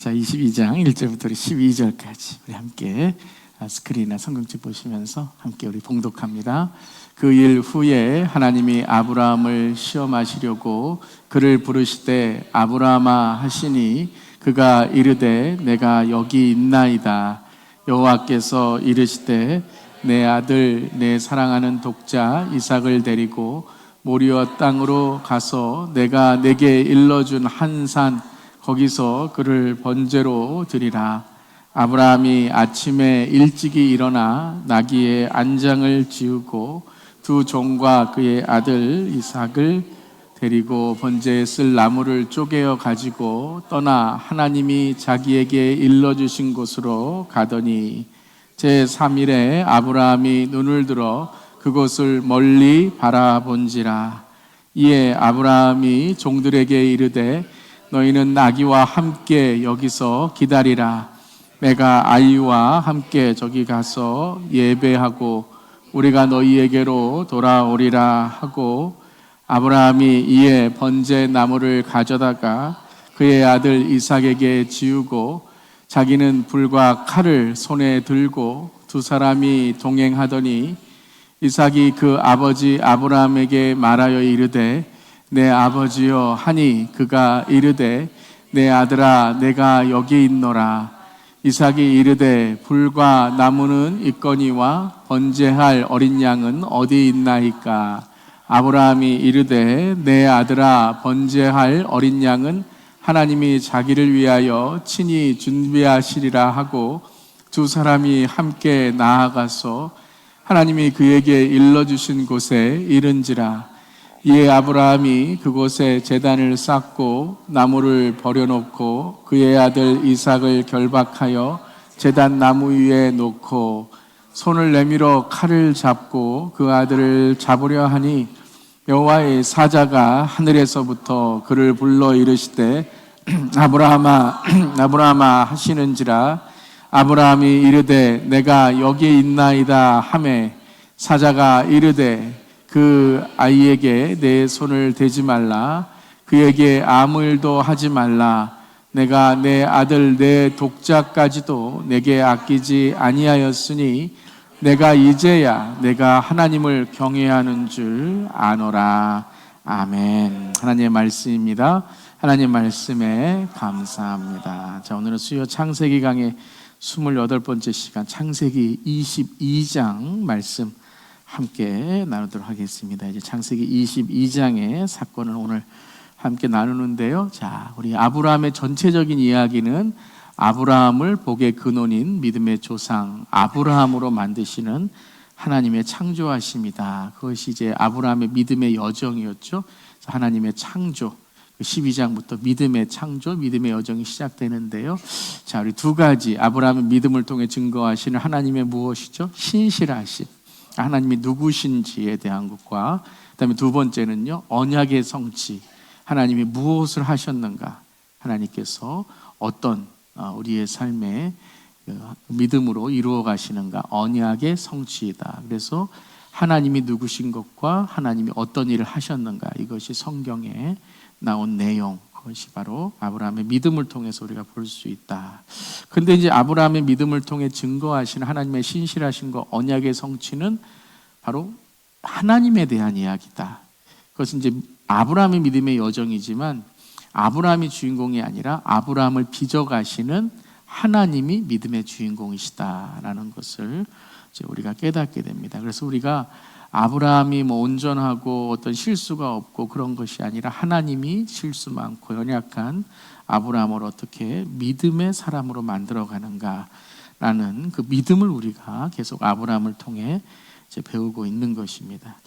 자, 22장 1절부터 12절까지 우리 함께 스크린이나 성경책 보시면서 함께 우리 봉독합니다. 그 일 후에 하나님이 아브라함을 시험하시려고 그를 부르시되 아브라함아 하시니 그가 이르되 내가 여기 있나이다. 여호와께서 이르시되 내 아들 내 사랑하는 독자 이삭을 데리고 모리아 땅으로 가서 내가 내게 일러준 한 산 거기서 그를 번제로 드리라. 아브라함이 아침에 일찍이 일어나 나귀의 안장을 지우고 두 종과 그의 아들 이삭을 데리고 번제에 쓸 나무를 쪼개어 가지고 떠나 하나님이 자기에게 일러주신 곳으로 가더니 제3일에 아브라함이 눈을 들어 그곳을 멀리 바라본지라. 이에 아브라함이 종들에게 이르되 너희는 나귀와 함께 여기서 기다리라. 내가 아이와 함께 저기 가서 예배하고 우리가 너희에게로 돌아오리라 하고 아브라함이 이에 번제 나무를 가져다가 그의 아들 이삭에게 지우고 자기는 불과 칼을 손에 들고 두 사람이 동행하더니 이삭이 그 아버지 아브라함에게 말하여 이르되 내 아버지여 하니 그가 이르되 내 아들아 내가 여기 있노라. 이삭이 이르되 불과 나무는 있거니와 번제할 어린 양은 어디 있나이까. 아브라함이 이르되 내 아들아 번제할 어린 양은 하나님이 자기를 위하여 친히 준비하시리라 하고 두 사람이 함께 나아가서 하나님이 그에게 일러주신 곳에 이른지라. 이에 아브라함이 그곳에 제단을 쌓고 나무를 버려놓고 그의 아들 이삭을 결박하여 제단 나무 위에 놓고 손을 내밀어 칼을 잡고 그 아들을 잡으려 하니 여호와의 사자가 하늘에서부터 그를 불러 이르시되 아브라함아 아브라함아 하시는지라. 아브라함이 이르되 내가 여기 있나이다 하매 사자가 이르되 그 아이에게 내 손을 대지 말라. 그에게 아무 일도 하지 말라. 내가 내 아들 내 독자까지도 내게 아끼지 아니하였으니 내가 이제야 내가 하나님을 경외하는 줄 아노라. 아멘. 하나님의 말씀입니다. 하나님 말씀에 감사합니다. 자, 오늘은 수요 창세기 강의 28번째 시간 창세기 22장 말씀 함께 나누도록 하겠습니다. 이제 창세기 22장의 사건을 오늘 함께 나누는데요. 자, 우리 아브라함의 전체적인 이야기는 아브라함을 복의 근원인 믿음의 조상 아브라함으로 만드시는 하나님의 창조하심이다. 그것이 이제 아브라함의 믿음의 여정이었죠. 하나님의 창조 12장부터 믿음의 창조, 믿음의 여정이 시작되는데요. 자, 우리 두 가지 아브라함의 믿음을 통해 증거하시는 하나님의 무엇이죠? 신실하심. 하나님이 누구신지에 대한 것과 그다음에 두 번째는요, 언약의 성취. 하나님이 무엇을 하셨는가? 하나님께서 어떤 우리의 삶에 믿음으로 이루어 가시는가? 언약의 성취이다. 그래서 하나님이 누구신 것과 하나님이 어떤 일을 하셨는가? 이것이 성경에 나온 내용. 그것이 바로 아브라함의 믿음을 통해서 우리가 볼 수 있다. 그런데 이제 아브라함의 믿음을 통해 증거하시는 하나님의 신실하신 것, 언약의 성취는 바로 하나님에 대한 이야기다. 그것은 이제 아브라함의 믿음의 여정이지만 아브라함이 주인공이 아니라 아브라함을 빚어가시는 하나님이 믿음의 주인공이시다라는 것을 이제 우리가 깨닫게 됩니다. 그래서 우리가 아브라함이 온전하고 어떤 실수가 없고 그런 것이 아니라 하나님이 실수 많고 연약한 아브라함을 어떻게 믿음의 사람으로 만들어가는가라는 그 믿음을 우리가 계속 아브라함을 통해 이제 배우고 있는 것입니다.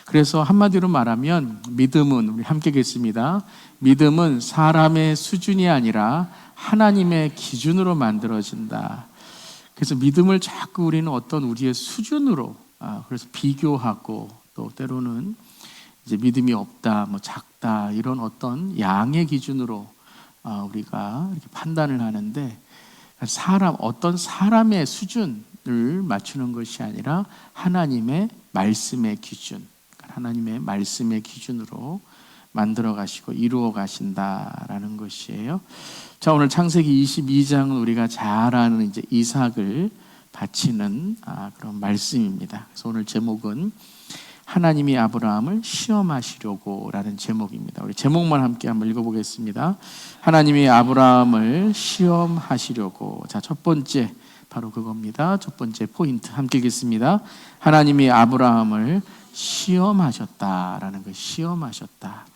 그래서 한마디로 말하면 믿음은 우리 함께 읽겠습니다. 믿음은 사람의 수준이 아니라 하나님의 기준으로 만들어진다. 그래서 믿음을 자꾸 우리는 어떤 우리의 수준으로 그래서 비교하고 또 때로는 이제 믿음이 없다, 뭐 작다 이런 어떤 양의 기준으로 우리가 이렇게 판단을 하는데 어떤 사람의 수준을 맞추는 것이 아니라 하나님의 말씀의 기준, 하나님의 말씀의 기준으로 만들어 가시고 이루어 가신다라는 것이에요. 자, 오늘 창세기 22장은 우리가 잘 아는 이제 이삭을 바치는 그런 말씀입니다. 그래서 오늘 제목은 하나님이 아브라함을 시험하시려고라는 제목입니다. 우리 제목만 함께 한번 읽어보겠습니다. 하나님이 아브라함을 시험하시려고. 자, 첫 번째 바로 그겁니다. 첫 번째 포인트 함께 읽겠습니다. 하나님이 아브라함을 시험하셨다라는 거, 시험하셨다.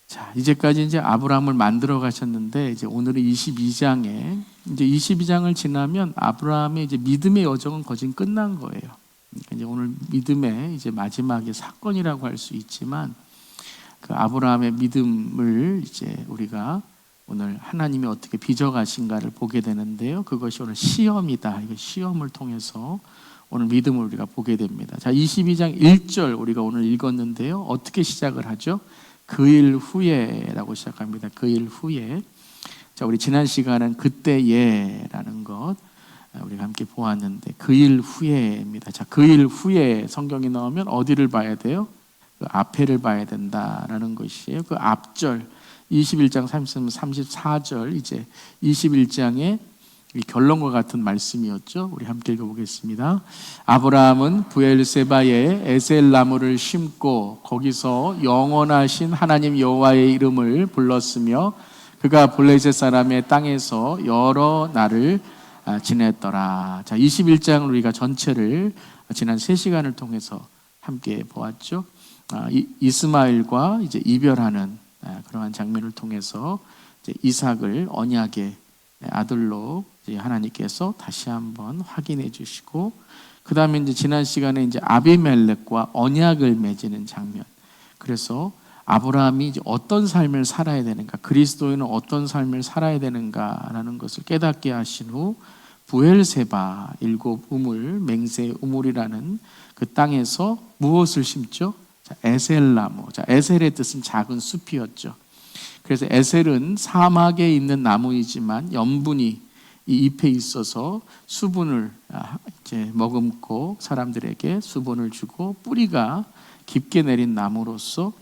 자, 이제까지 이제 아브라함을 만들어 가셨는데 이제 오늘은 22장에 이제 22장을 지나면 아브라함의 이제 믿음의 여정은 거진 끝난 거예요. 그러니까 이제 오늘 믿음의 이제 마지막의 사건이라고 할 수 있지만 그 아브라함의 믿음을 이제 우리가 오늘 하나님이 어떻게 빚어가신가를 보게 되는데요. 그것이 오늘 시험이다. 이거 시험을 통해서 오늘 믿음을 우리가 보게 됩니다. 자, 22장 1절 우리가 오늘 읽었는데요. 어떻게 시작을 하죠? 그 일 후에라고 시작합니다. 그 일 후에. 자, 우리 지난 시간은 그때에라는 것 우리가 함께 보았는데 그 일 후에입니다. 자, 그 일 후에 성경이 나오면 어디를 봐야 돼요? 그 앞에를 봐야 된다라는 것이에요. 그 앞절 21장 34절 이제 21장의 결론과 같은 말씀이었죠. 우리 함께 읽어보겠습니다. 아브라함은 브엘세바에 에셀 나무를 심고 거기서 영원하신 하나님 여호와의 이름을 불렀으며 그가 블레셋 사람의 땅에서 여러 날을 지냈더라. 자, 21장을 우리가 전체를 지난 3시간을 통해서 함께 보았죠. 이스마엘과 이제 이별하는 그러한 장면을 통해서 이제 이삭을 언약의 아들로 이제 하나님께서 다시 한번 확인해 주시고, 그 다음에 이제 지난 시간에 이제 아비멜렉과 언약을 맺는 장면. 그래서 아브라함이 이제 어떤 삶을 살아야 되는가, 그리스도인은 어떤 삶을 살아야 되는가라는 것을 깨닫게 하신 후 부엘세바 일곱 우물, 맹세 우물이라는 그 땅에서 무엇을 심죠? 자, 에셀나무. 자, 에셀의 뜻은 작은 숲이었죠. 그래서 에셀은 사막에 있는 나무이지만 염분이 이 잎에 있어서 수분을 이제 머금고 사람들에게 수분을 주고 뿌리가 깊게 내린 나무로서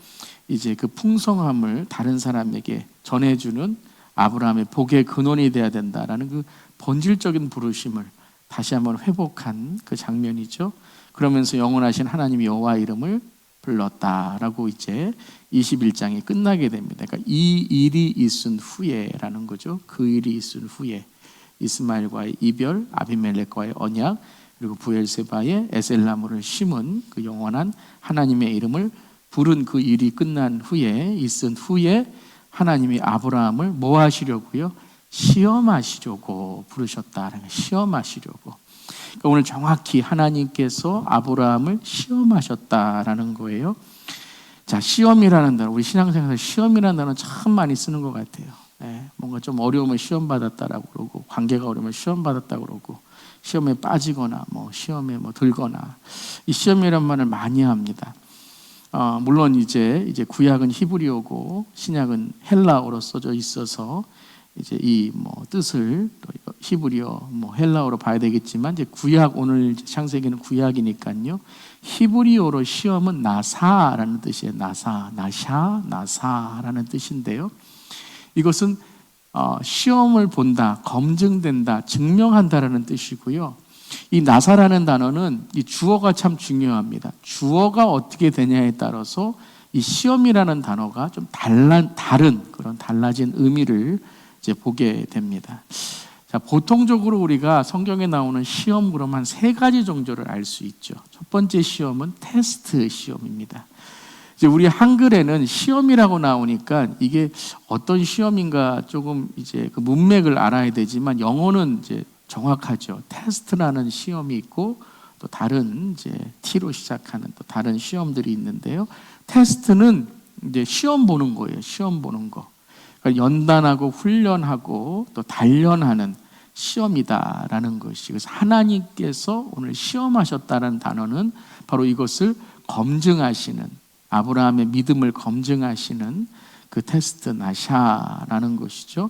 이제 그 풍성함을 다른 사람에게 전해주는 아브라함의 복의 근원이 되어야 된다라는 그 본질적인 부르심을 다시 한번 회복한 그 장면이죠. 그러면서 영원하신 하나님 여호와 이름을 불렀다라고 이제 21장이 끝나게 됩니다. 그러니까 이 일이 있은 후에라는 거죠. 그 일이 있은 후에 이스마엘과의 이별, 아비멜렉과의 언약, 그리고 부엘세바의 에셀나무를 심은 그 영원한 하나님의 이름을 부른 그 일이 끝난 후에 있은 후에 하나님이 아브라함을 뭐 하시려고요? 시험하시려고 부르셨다라는 거예요. 시험하시려고. 그러니까 오늘 정확히 하나님께서 아브라함을 시험하셨다라는 거예요. 자, 시험이라는 단어, 우리 신앙생활에서 시험이라는 단어 참 많이 쓰는 것 같아요. 뭔가 좀 어려우면 시험받았다라고 그러고, 관계가 어려우면 시험받았다고 그러고, 시험에 빠지거나 뭐 시험에 뭐 들거나, 이 시험이란 말을 많이 합니다. 물론 이제 구약은 히브리어고 신약은 헬라어로 써져 있어서 이제 이 뭐 뜻을 히브리어 뭐 헬라어로 봐야 되겠지만, 이제 구약, 오늘 창세기는 구약이니까요. 히브리어로 시험은 나사라는 뜻이에요. 나사라는 뜻인데요. 이것은 시험을 본다, 검증된다, 증명한다라는 뜻이고요. 이 나사라는 단어는 이 주어가 참 중요합니다. 주어가 어떻게 되냐에 따라서 이 시험이라는 단어가 좀 다른 그런 달라진 의미를 이제 보게 됩니다. 자, 보통적으로 우리가 성경에 나오는 시험, 그럼 한 3가지 정도를 알 수 있죠. 첫 번째 시험은 테스트 시험입니다. 이제 우리 한글에는 시험이라고 나오니까 이게 어떤 시험인가 조금 이제 그 문맥을 알아야 되지만, 영어는 이제 정확하죠. 테스트라는 시험이 있고 또 다른 이제 T로 시작하는 또 다른 시험들이 있는데요. 테스트는 이제 시험 보는 거예요. 시험 보는 거. 그러니까 연단하고 훈련하고 또 단련하는 시험이다라는 것이. 그래서 하나님께서 오늘 시험하셨다는 단어는 바로 이것을 검증하시는, 아브라함의 믿음을 검증하시는 그 테스트 나샤라는 것이죠.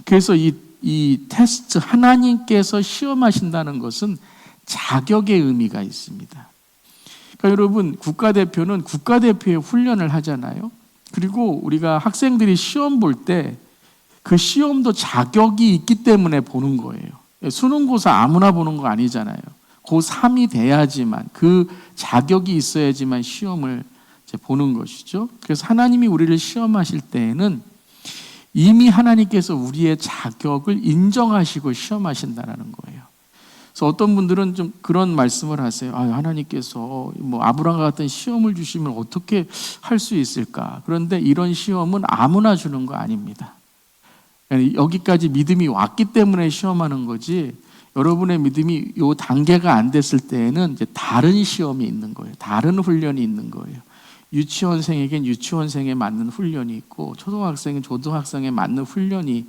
그래서 이 테스트, 하나님께서 시험하신다는 것은 자격의 의미가 있습니다. 그러니까 여러분, 국가대표는 국가대표의 훈련을 하잖아요. 그리고 우리가 학생들이 시험 볼 때 그 시험도 자격이 있기 때문에 보는 거예요. 수능고사 아무나 보는 거 아니잖아요. 고3이 돼야지만, 그 자격이 있어야지만 시험을 이제 보는 것이죠. 그래서 하나님이 우리를 시험하실 때에는 이미 하나님께서 우리의 자격을 인정하시고 시험하신다는 거예요. 그래서 어떤 분들은 좀 그런 말씀을 하세요. 하나님께서 뭐 아브라함과 같은 시험을 주시면 어떻게 할 수 있을까? 그런데 이런 시험은 아무나 주는 거 아닙니다. 여기까지 믿음이 왔기 때문에 시험하는 거지, 여러분의 믿음이 요 단계가 안 됐을 때에는 이제 다른 시험이 있는 거예요. 다른 훈련이 있는 거예요. 유치원생에겐 유치원생에 맞는 훈련이 있고, 초등학생은 초등학생에 맞는 훈련이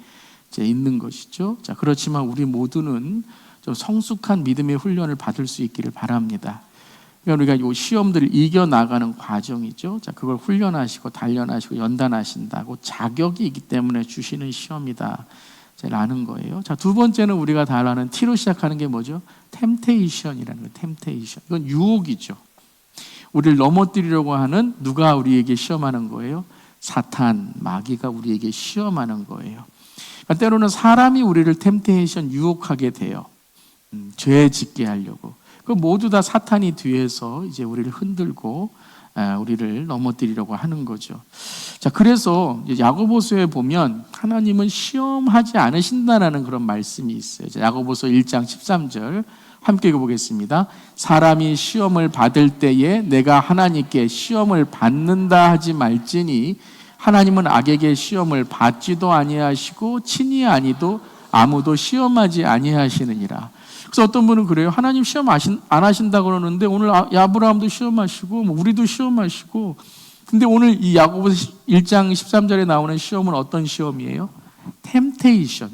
이제 있는 것이죠. 자, 그렇지만 우리 모두는 좀 성숙한 믿음의 훈련을 받을 수 있기를 바랍니다. 그러니까 우리가 이 시험들을 이겨나가는 과정이죠. 자, 그걸 훈련하시고 단련하시고 연단하신다고 자격이 있기 때문에 주시는 시험이다 라는 거예요. 자, 두 번째는 우리가 다 아는 T로 시작하는 게 뭐죠? 템테이션이라는 거예요. 템테이션. 이건 유혹이죠. 우리를 넘어뜨리려고 하는, 누가 우리에게 시험하는 거예요? 사탄, 마귀가 우리에게 시험하는 거예요. 그러니까 때로는 사람이 우리를 템테이션, 유혹하게 돼요. 죄 짓게 하려고. 그 모두 다 사탄이 뒤에서 이제 우리를 흔들고 우리를 넘어뜨리려고 하는 거죠. 자, 그래서 야고보서에 보면 하나님은 시험하지 않으신다라는 그런 말씀이 있어요. 야고보서 1장 13절 함께 읽어보겠습니다. 사람이 시험을 받을 때에 내가 하나님께 시험을 받는다 하지 말지니 하나님은 악에게 시험을 받지도 아니하시고 친히 아니도 아무도 시험하지 아니하시느니라. 그래서 어떤 분은 그래요. 하나님 시험 안 하신다 그러는데 오늘 아브라함도 시험하시고 우리도 시험하시고, 근데 오늘 이 야고보서 1장 13절에 나오는 시험은 어떤 시험이에요? 템테이션.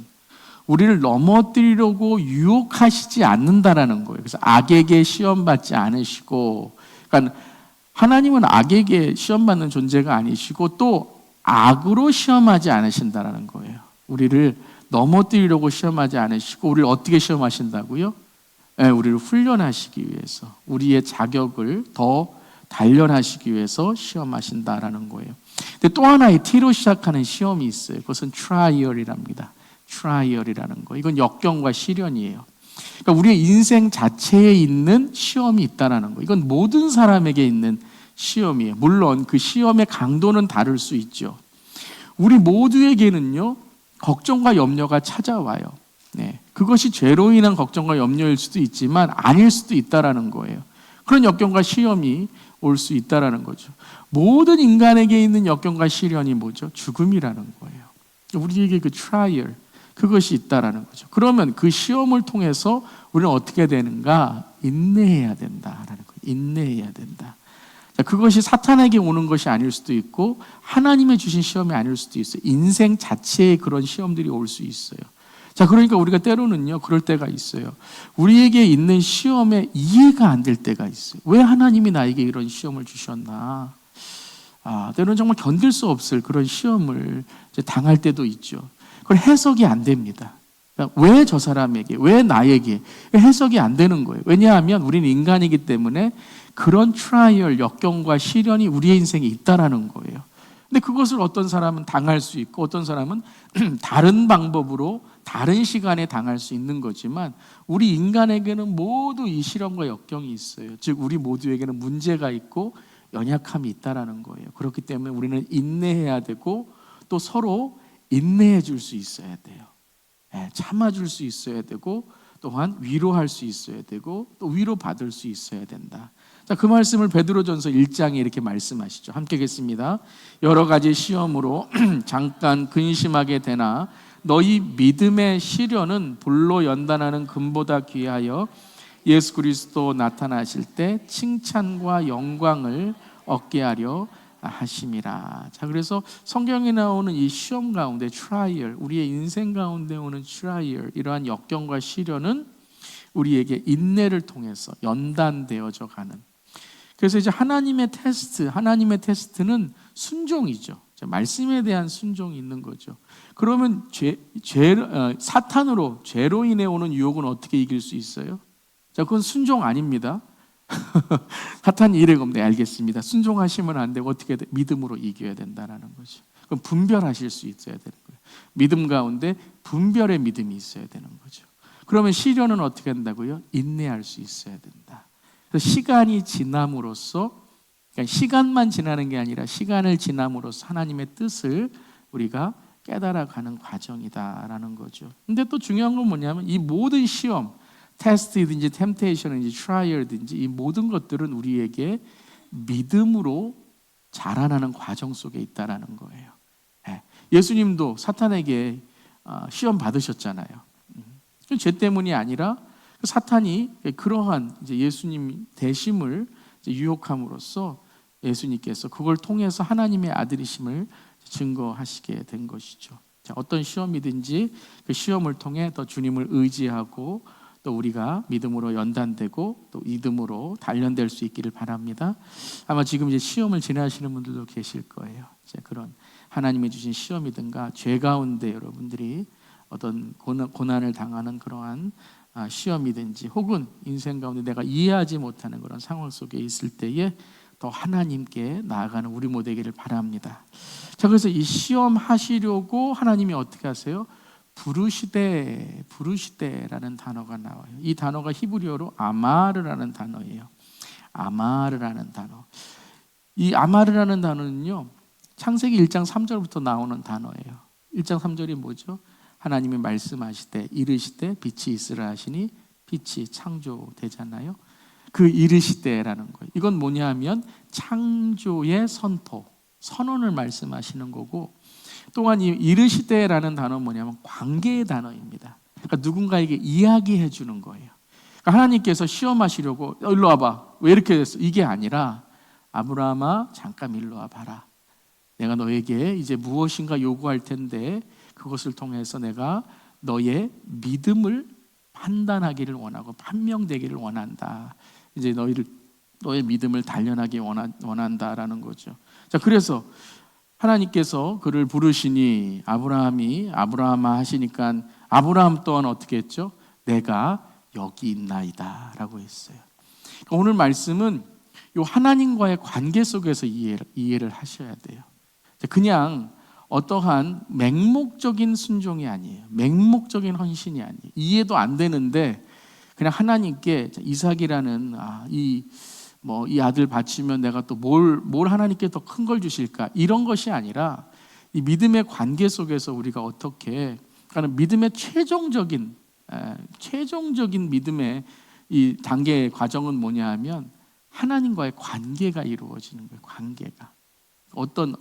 우리를 넘어뜨리려고 유혹하시지 않는다라는 거예요. 그래서 악에게 시험 받지 않으시고, 그러니까 하나님은 악에게 시험 받는 존재가 아니시고 또 악으로 시험하지 않으신다라는 거예요. 우리를 넘어뜨리려고 시험하지 않으시고 우리를 어떻게 시험하신다고요? 우리를 훈련하시기 위해서, 우리의 자격을 더 단련하시기 위해서 시험하신다라는 거예요. 근데 또 하나의 T로 시작하는 시험이 있어요. 그것은 트라이얼이랍니다. 트라이얼이라는 거. 이건 역경과 시련이에요. 그러니까 우리의 인생 자체에 있는 시험이 있다라는 거. 이건 모든 사람에게 있는 시험이에요. 물론 그 시험의 강도는 다를 수 있죠. 우리 모두에게는요, 걱정과 염려가 찾아와요. 네. 그것이 죄로 인한 걱정과 염려일 수도 있지만 아닐 수도 있다라는 거예요. 그런 역경과 시험이 올 수 있다라는 거죠. 모든 인간에게 있는 역경과 시련이 뭐죠? 죽음이라는 거예요. 우리에게 그 트라이얼, 그것이 있다라는 거죠. 그러면 그 시험을 통해서 우리는 어떻게 되는가? 인내해야 된다라는 거예요. 인내해야 된다. 자, 그것이 사탄에게 오는 것이 아닐 수도 있고 하나님의 주신 시험이 아닐 수도 있어요. 인생 자체에 그런 시험들이 올 수 있어요. 자, 그러니까 우리가 때로는요, 그럴 때가 있어요. 우리에게 있는 시험에 이해가 안 될 때가 있어요. 왜 하나님이 나에게 이런 시험을 주셨나? 때로는 정말 견딜 수 없을 그런 시험을 이제 당할 때도 있죠. 그걸 해석이 안 됩니다. 그러니까 왜 저 사람에게, 왜 나에게, 해석이 안 되는 거예요. 왜냐하면 우리는 인간이기 때문에 그런 트라이얼, 역경과 시련이 우리의 인생에 있다라는 거예요. 근데 그것을 어떤 사람은 당할 수 있고 어떤 사람은 다른 방법으로 다른 시간에 당할 수 있는 거지만 우리 인간에게는 모두 이 시련과 역경이 있어요. 즉 우리 모두에게는 문제가 있고 연약함이 있다라는 거예요. 그렇기 때문에 우리는 인내해야 되고 또 서로 인내해 줄 수 있어야 돼요. 참아줄 수 있어야 되고 또한 위로할 수 있어야 되고 또 위로받을 수 있어야 된다. 자, 그 말씀을 베드로전서 1장에 이렇게 말씀하시죠. 함께 읽겠습니다. 여러 가지 시험으로 잠깐 근심하게 되나 너희 믿음의 시련은 불로 연단하는 금보다 귀하여 예수 그리스도 나타나실 때 칭찬과 영광을 얻게 하려 하심이라. 자, 그래서 성경에 나오는 이 시험 가운데 트라이얼, 우리의 인생 가운데 오는 트라이얼, 이러한 역경과 시련은 우리에게 인내를 통해서 연단되어져 가는. 그래서 이제 하나님의 테스트는 순종이죠. 말씀에 대한 순종이 있는 거죠. 그러면 사탄으로, 죄로 인해 오는 유혹은 어떻게 이길 수 있어요? 자, 그건 순종 아닙니다. 사탄이 이래고 네 알겠습니다. 순종하시면 안 되고 어떻게 믿음으로 이겨야 된다는 거죠. 그럼 분별하실 수 있어야 되는 거예요. 믿음 가운데 분별의 믿음이 있어야 되는 거죠. 그러면 시련은 어떻게 한다고요? 인내할 수 있어야 된다. 그래서 시간이 지남으로써, 그러니까 시간만 지나는 게 아니라 시간을 지남으로써 하나님의 뜻을 우리가 깨달아가는 과정이다라는 거죠. 근데 또 중요한 건 뭐냐면 이 모든 시험, 테스트든지 템테이션이든지 트라이얼든지 이 모든 것들은 우리에게 믿음으로 자라나는 과정 속에 있다라는 거예요. 예수님도 사탄에게 시험 받으셨잖아요. 죄 때문이 아니라 사탄이 그러한 이제 예수님 대심을 유혹함으로써 예수님께서 그걸 통해서 하나님의 아들이심을 증거하시게 된 것이죠. 자, 어떤 시험이든지 그 시험을 통해 더 주님을 의지하고 또 우리가 믿음으로 연단되고 또 믿음으로 단련될 수 있기를 바랍니다. 아마 지금 이제 시험을 지나시는 분들도 계실 거예요. 이제 그런 하나님이 주신 시험이든가 죄 가운데 여러분들이 어떤 고난을 당하는 그러한 시험이든지 혹은 인생 가운데 내가 이해하지 못하는 그런 상황 속에 있을 때에 더 하나님께 나아가는 우리 모두 되기를 바랍니다. 자, 그래서 이 시험 하시려고 하나님이 어떻게 하세요? 부르시되라는 단어가 나와요. 이 단어가 히브리어로 아마르라는 단어예요. 아마르라는 단어. 이 아마르라는 단어는요, 창세기 1장 3절부터 나오는 단어예요. 1장 3절이 뭐죠? 하나님이 말씀하시되 이르시되 빛이 있으라 하시니 빛이 창조되잖아요. 그 이르시되라는 거예요. 이건 뭐냐 하면 창조의 선언을 말씀하시는 거고, 또한 이 이르시되라는 단어는 뭐냐면 관계의 단어입니다. 그러니까 누군가에게 이야기해 주는 거예요. 그러니까 하나님께서 시험하시려고 일로 와봐. 왜 이렇게 됐어? 이게 아니라 아브라함아 잠깐 일로 와봐라. 내가 너에게 이제 무엇인가 요구할 텐데 그것을 통해서 내가 너의 믿음을 판단하기를 원하고 판명되기를 원한다. 이제 너의 믿음을 단련하기 원한다라는 거죠. 자, 그래서 하나님께서 그를 부르시니 아브라함아 하시니까 아브라함 또한 어떻게 했죠? 내가 여기 있나이다 라고 했어요. 그러니까 오늘 말씀은 이 하나님과의 관계 속에서 이해를 하셔야 돼요. 그냥 어떠한 맹목적인 순종이 아니에요. 맹목적인 헌신이 아니에요. 이해도 안 되는데 그냥 하나님께 이삭이라는 이 아들 바치면 내가 또 뭘 하나님께 더 큰 걸 주실까? 이런 것이 아니라 이 믿음의 관계 속에서 우리가 어떻게, 그러니까 믿음의 최종적인 믿음의 이 단계의 과정은 뭐냐 하면 하나님과의 관계가 이루어지는 거예요. 관계가. 어떤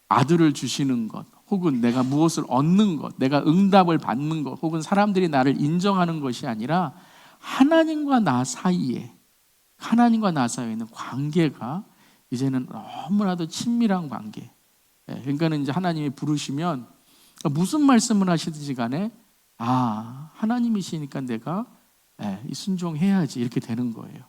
아들을 주시는 것, 혹은 내가 무엇을 얻는 것, 내가 응답을 받는 것, 혹은 사람들이 나를 인정하는 것이 아니라 하나님과 나 사이에 있는 관계가 이제는 너무나도 친밀한 관계. 그러니까는 이제 하나님이 부르시면 무슨 말씀을 하시든지 간에 하나님이시니까 내가 순종해야지 이렇게 되는 거예요.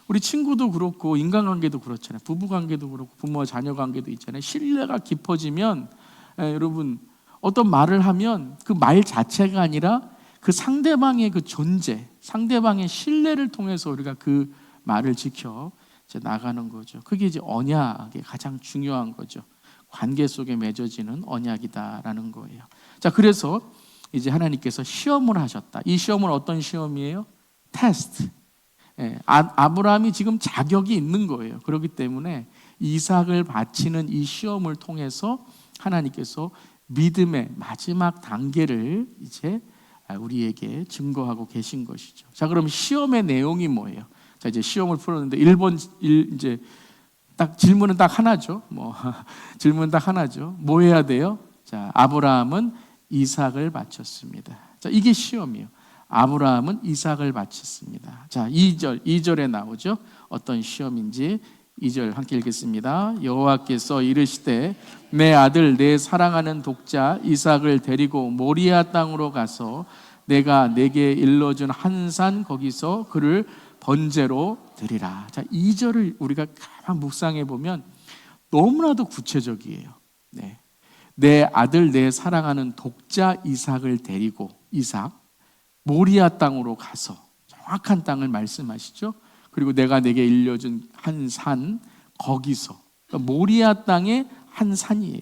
우리 친구도 그렇고 인간관계도 그렇잖아요. 부부관계도 그렇고 부모와 자녀관계도 있잖아요. 신뢰가 깊어지면 여러분 어떤 말을 하면 그 말 자체가 아니라 그 상대방의 그 존재, 상대방의 신뢰를 통해서 우리가 그 말을 지켜 이제 나가는 거죠. 그게 이제 언약의 가장 중요한 거죠. 관계 속에 맺어지는 언약이다라는 거예요. 자, 그래서 이제 하나님께서 시험을 하셨다. 이 시험은 어떤 시험이에요? 테스트. 아브라함이 지금 자격이 있는 거예요. 그렇기 때문에 이삭을 바치는 이 시험을 통해서 하나님께서 믿음의 마지막 단계를 이제 우리에게 증거하고 계신 것이죠. 자, 그럼 시험의 내용이 뭐예요? 자, 이제 시험을 풀었는데 이제 딱 질문은 딱 하나죠. 질문은 딱 하나죠. 뭐 해야 돼요? 자, 아브라함은 이삭을 바쳤습니다. 자, 이게 시험이에요. 아브라함은 이삭을 바쳤습니다. 자, 2절에 나오죠. 어떤 시험인지 2절 함께 읽겠습니다. 여호와께서 이르시되 내 아들 내 사랑하는 독자 이삭을 데리고 모리아 땅으로 가서 내가 내게 일러준 한 산 거기서 그를 번제로 드리라. 자, 2절을 우리가 가만 묵상해 보면 너무나도 구체적이에요. 내 아들 내 사랑하는 독자 이삭을 데리고 모리아 땅으로 가서 정확한 땅을 말씀하시죠. 그리고 내가 내게 일려준 한 산, 거기서, 그러니까 모리아 땅의 한 산이에요.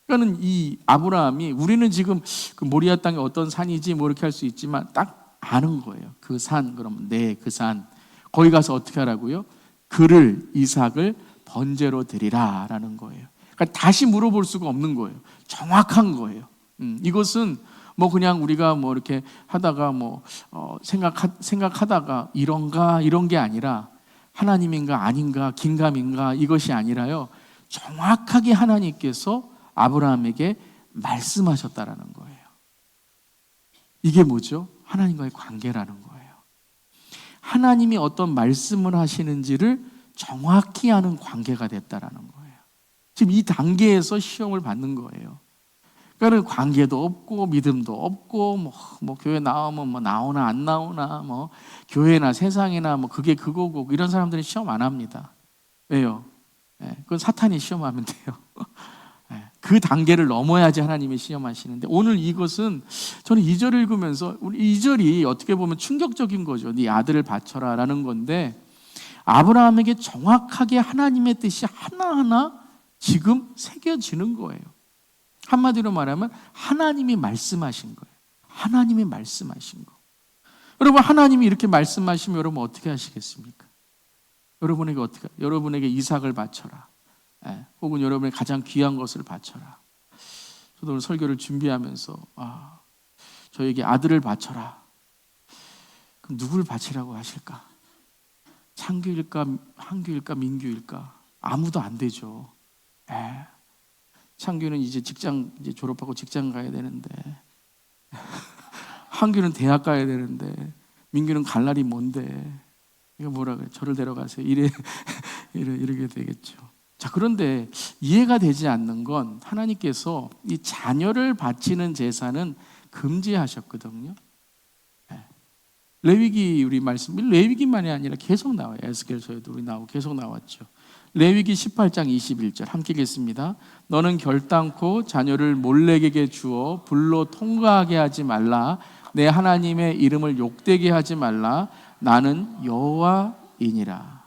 그러니까 이 아브라함이, 우리는 지금 그 모리아 땅이 어떤 산이지 뭐 이렇게 할 수 있지만 딱 아는 거예요. 그 산, 그러면 그 산. 거기 가서 어떻게 하라고요? 그를, 이삭을 번제로 드리라 라는 거예요. 그러니까 다시 물어볼 수가 없는 거예요. 정확한 거예요. 이것은 뭐 그냥 우리가 뭐 이렇게 하다가 뭐 생각하다가 이런가 이런 게 아니라, 하나님인가 아닌가 긴가민가 이것이 아니라요, 정확하게 하나님께서 아브라함에게 말씀하셨다라는 거예요. 이게 뭐죠? 하나님과의 관계라는 거예요. 하나님이 어떤 말씀을 하시는지를 정확히 아는 관계가 됐다라는 거예요. 지금 이 단계에서 시험을 받는 거예요. 그러니까 관계도 없고 믿음도 없고 뭐 교회 나오면 뭐 나오나 안 나오나, 뭐 교회나 세상이나 뭐 그게 그거고, 이런 사람들은 시험 안 합니다. 왜요? 그건 사탄이 시험하면 돼요. 그 단계를 넘어야지 하나님이 시험하시는데, 오늘 이것은 저는 2절 읽으면서, 우리 2절이 어떻게 보면 충격적인 거죠. 네 아들을 바쳐라 라는 건데, 아브라함에게 정확하게 하나님의 뜻이 하나하나 지금 새겨지는 거예요. 한마디로 말하면 하나님이 말씀하신 거예요. 하나님이 말씀하신 거. 여러분, 하나님이 이렇게 말씀하시면 여러분 어떻게 하시겠습니까? 여러분에게 이삭을 바쳐라. 혹은 여러분의 가장 귀한 것을 바쳐라. 저도 오늘 설교를 준비하면서 저에게 아들을 바쳐라. 그럼 누구를 바치라고 하실까? 창규일까, 한규일까, 민규일까? 아무도 안 되죠. 창규는 이제 졸업하고 직장 가야 되는데, 한규는 대학 가야 되는데, 민규는 갈 날이 뭔데? 이거 뭐라 그래? 저를 데려가세요. 이렇게 되겠죠. 자, 그런데 이해가 되지 않는 건, 하나님께서 이 자녀를 바치는 제사는 금지하셨거든요. 레위기, 우리 말씀, 레위기만이 아니라 계속 나와요. 에스겔서에도 우리 나오고 계속 나왔죠. 레위기 18장 21절 함께 읽겠습니다. 너는 결단코 자녀를 몰렉에게 주어 불로 통과하게 하지 말라. 내 하나님의 이름을 욕되게 하지 말라. 나는 여호와이니라.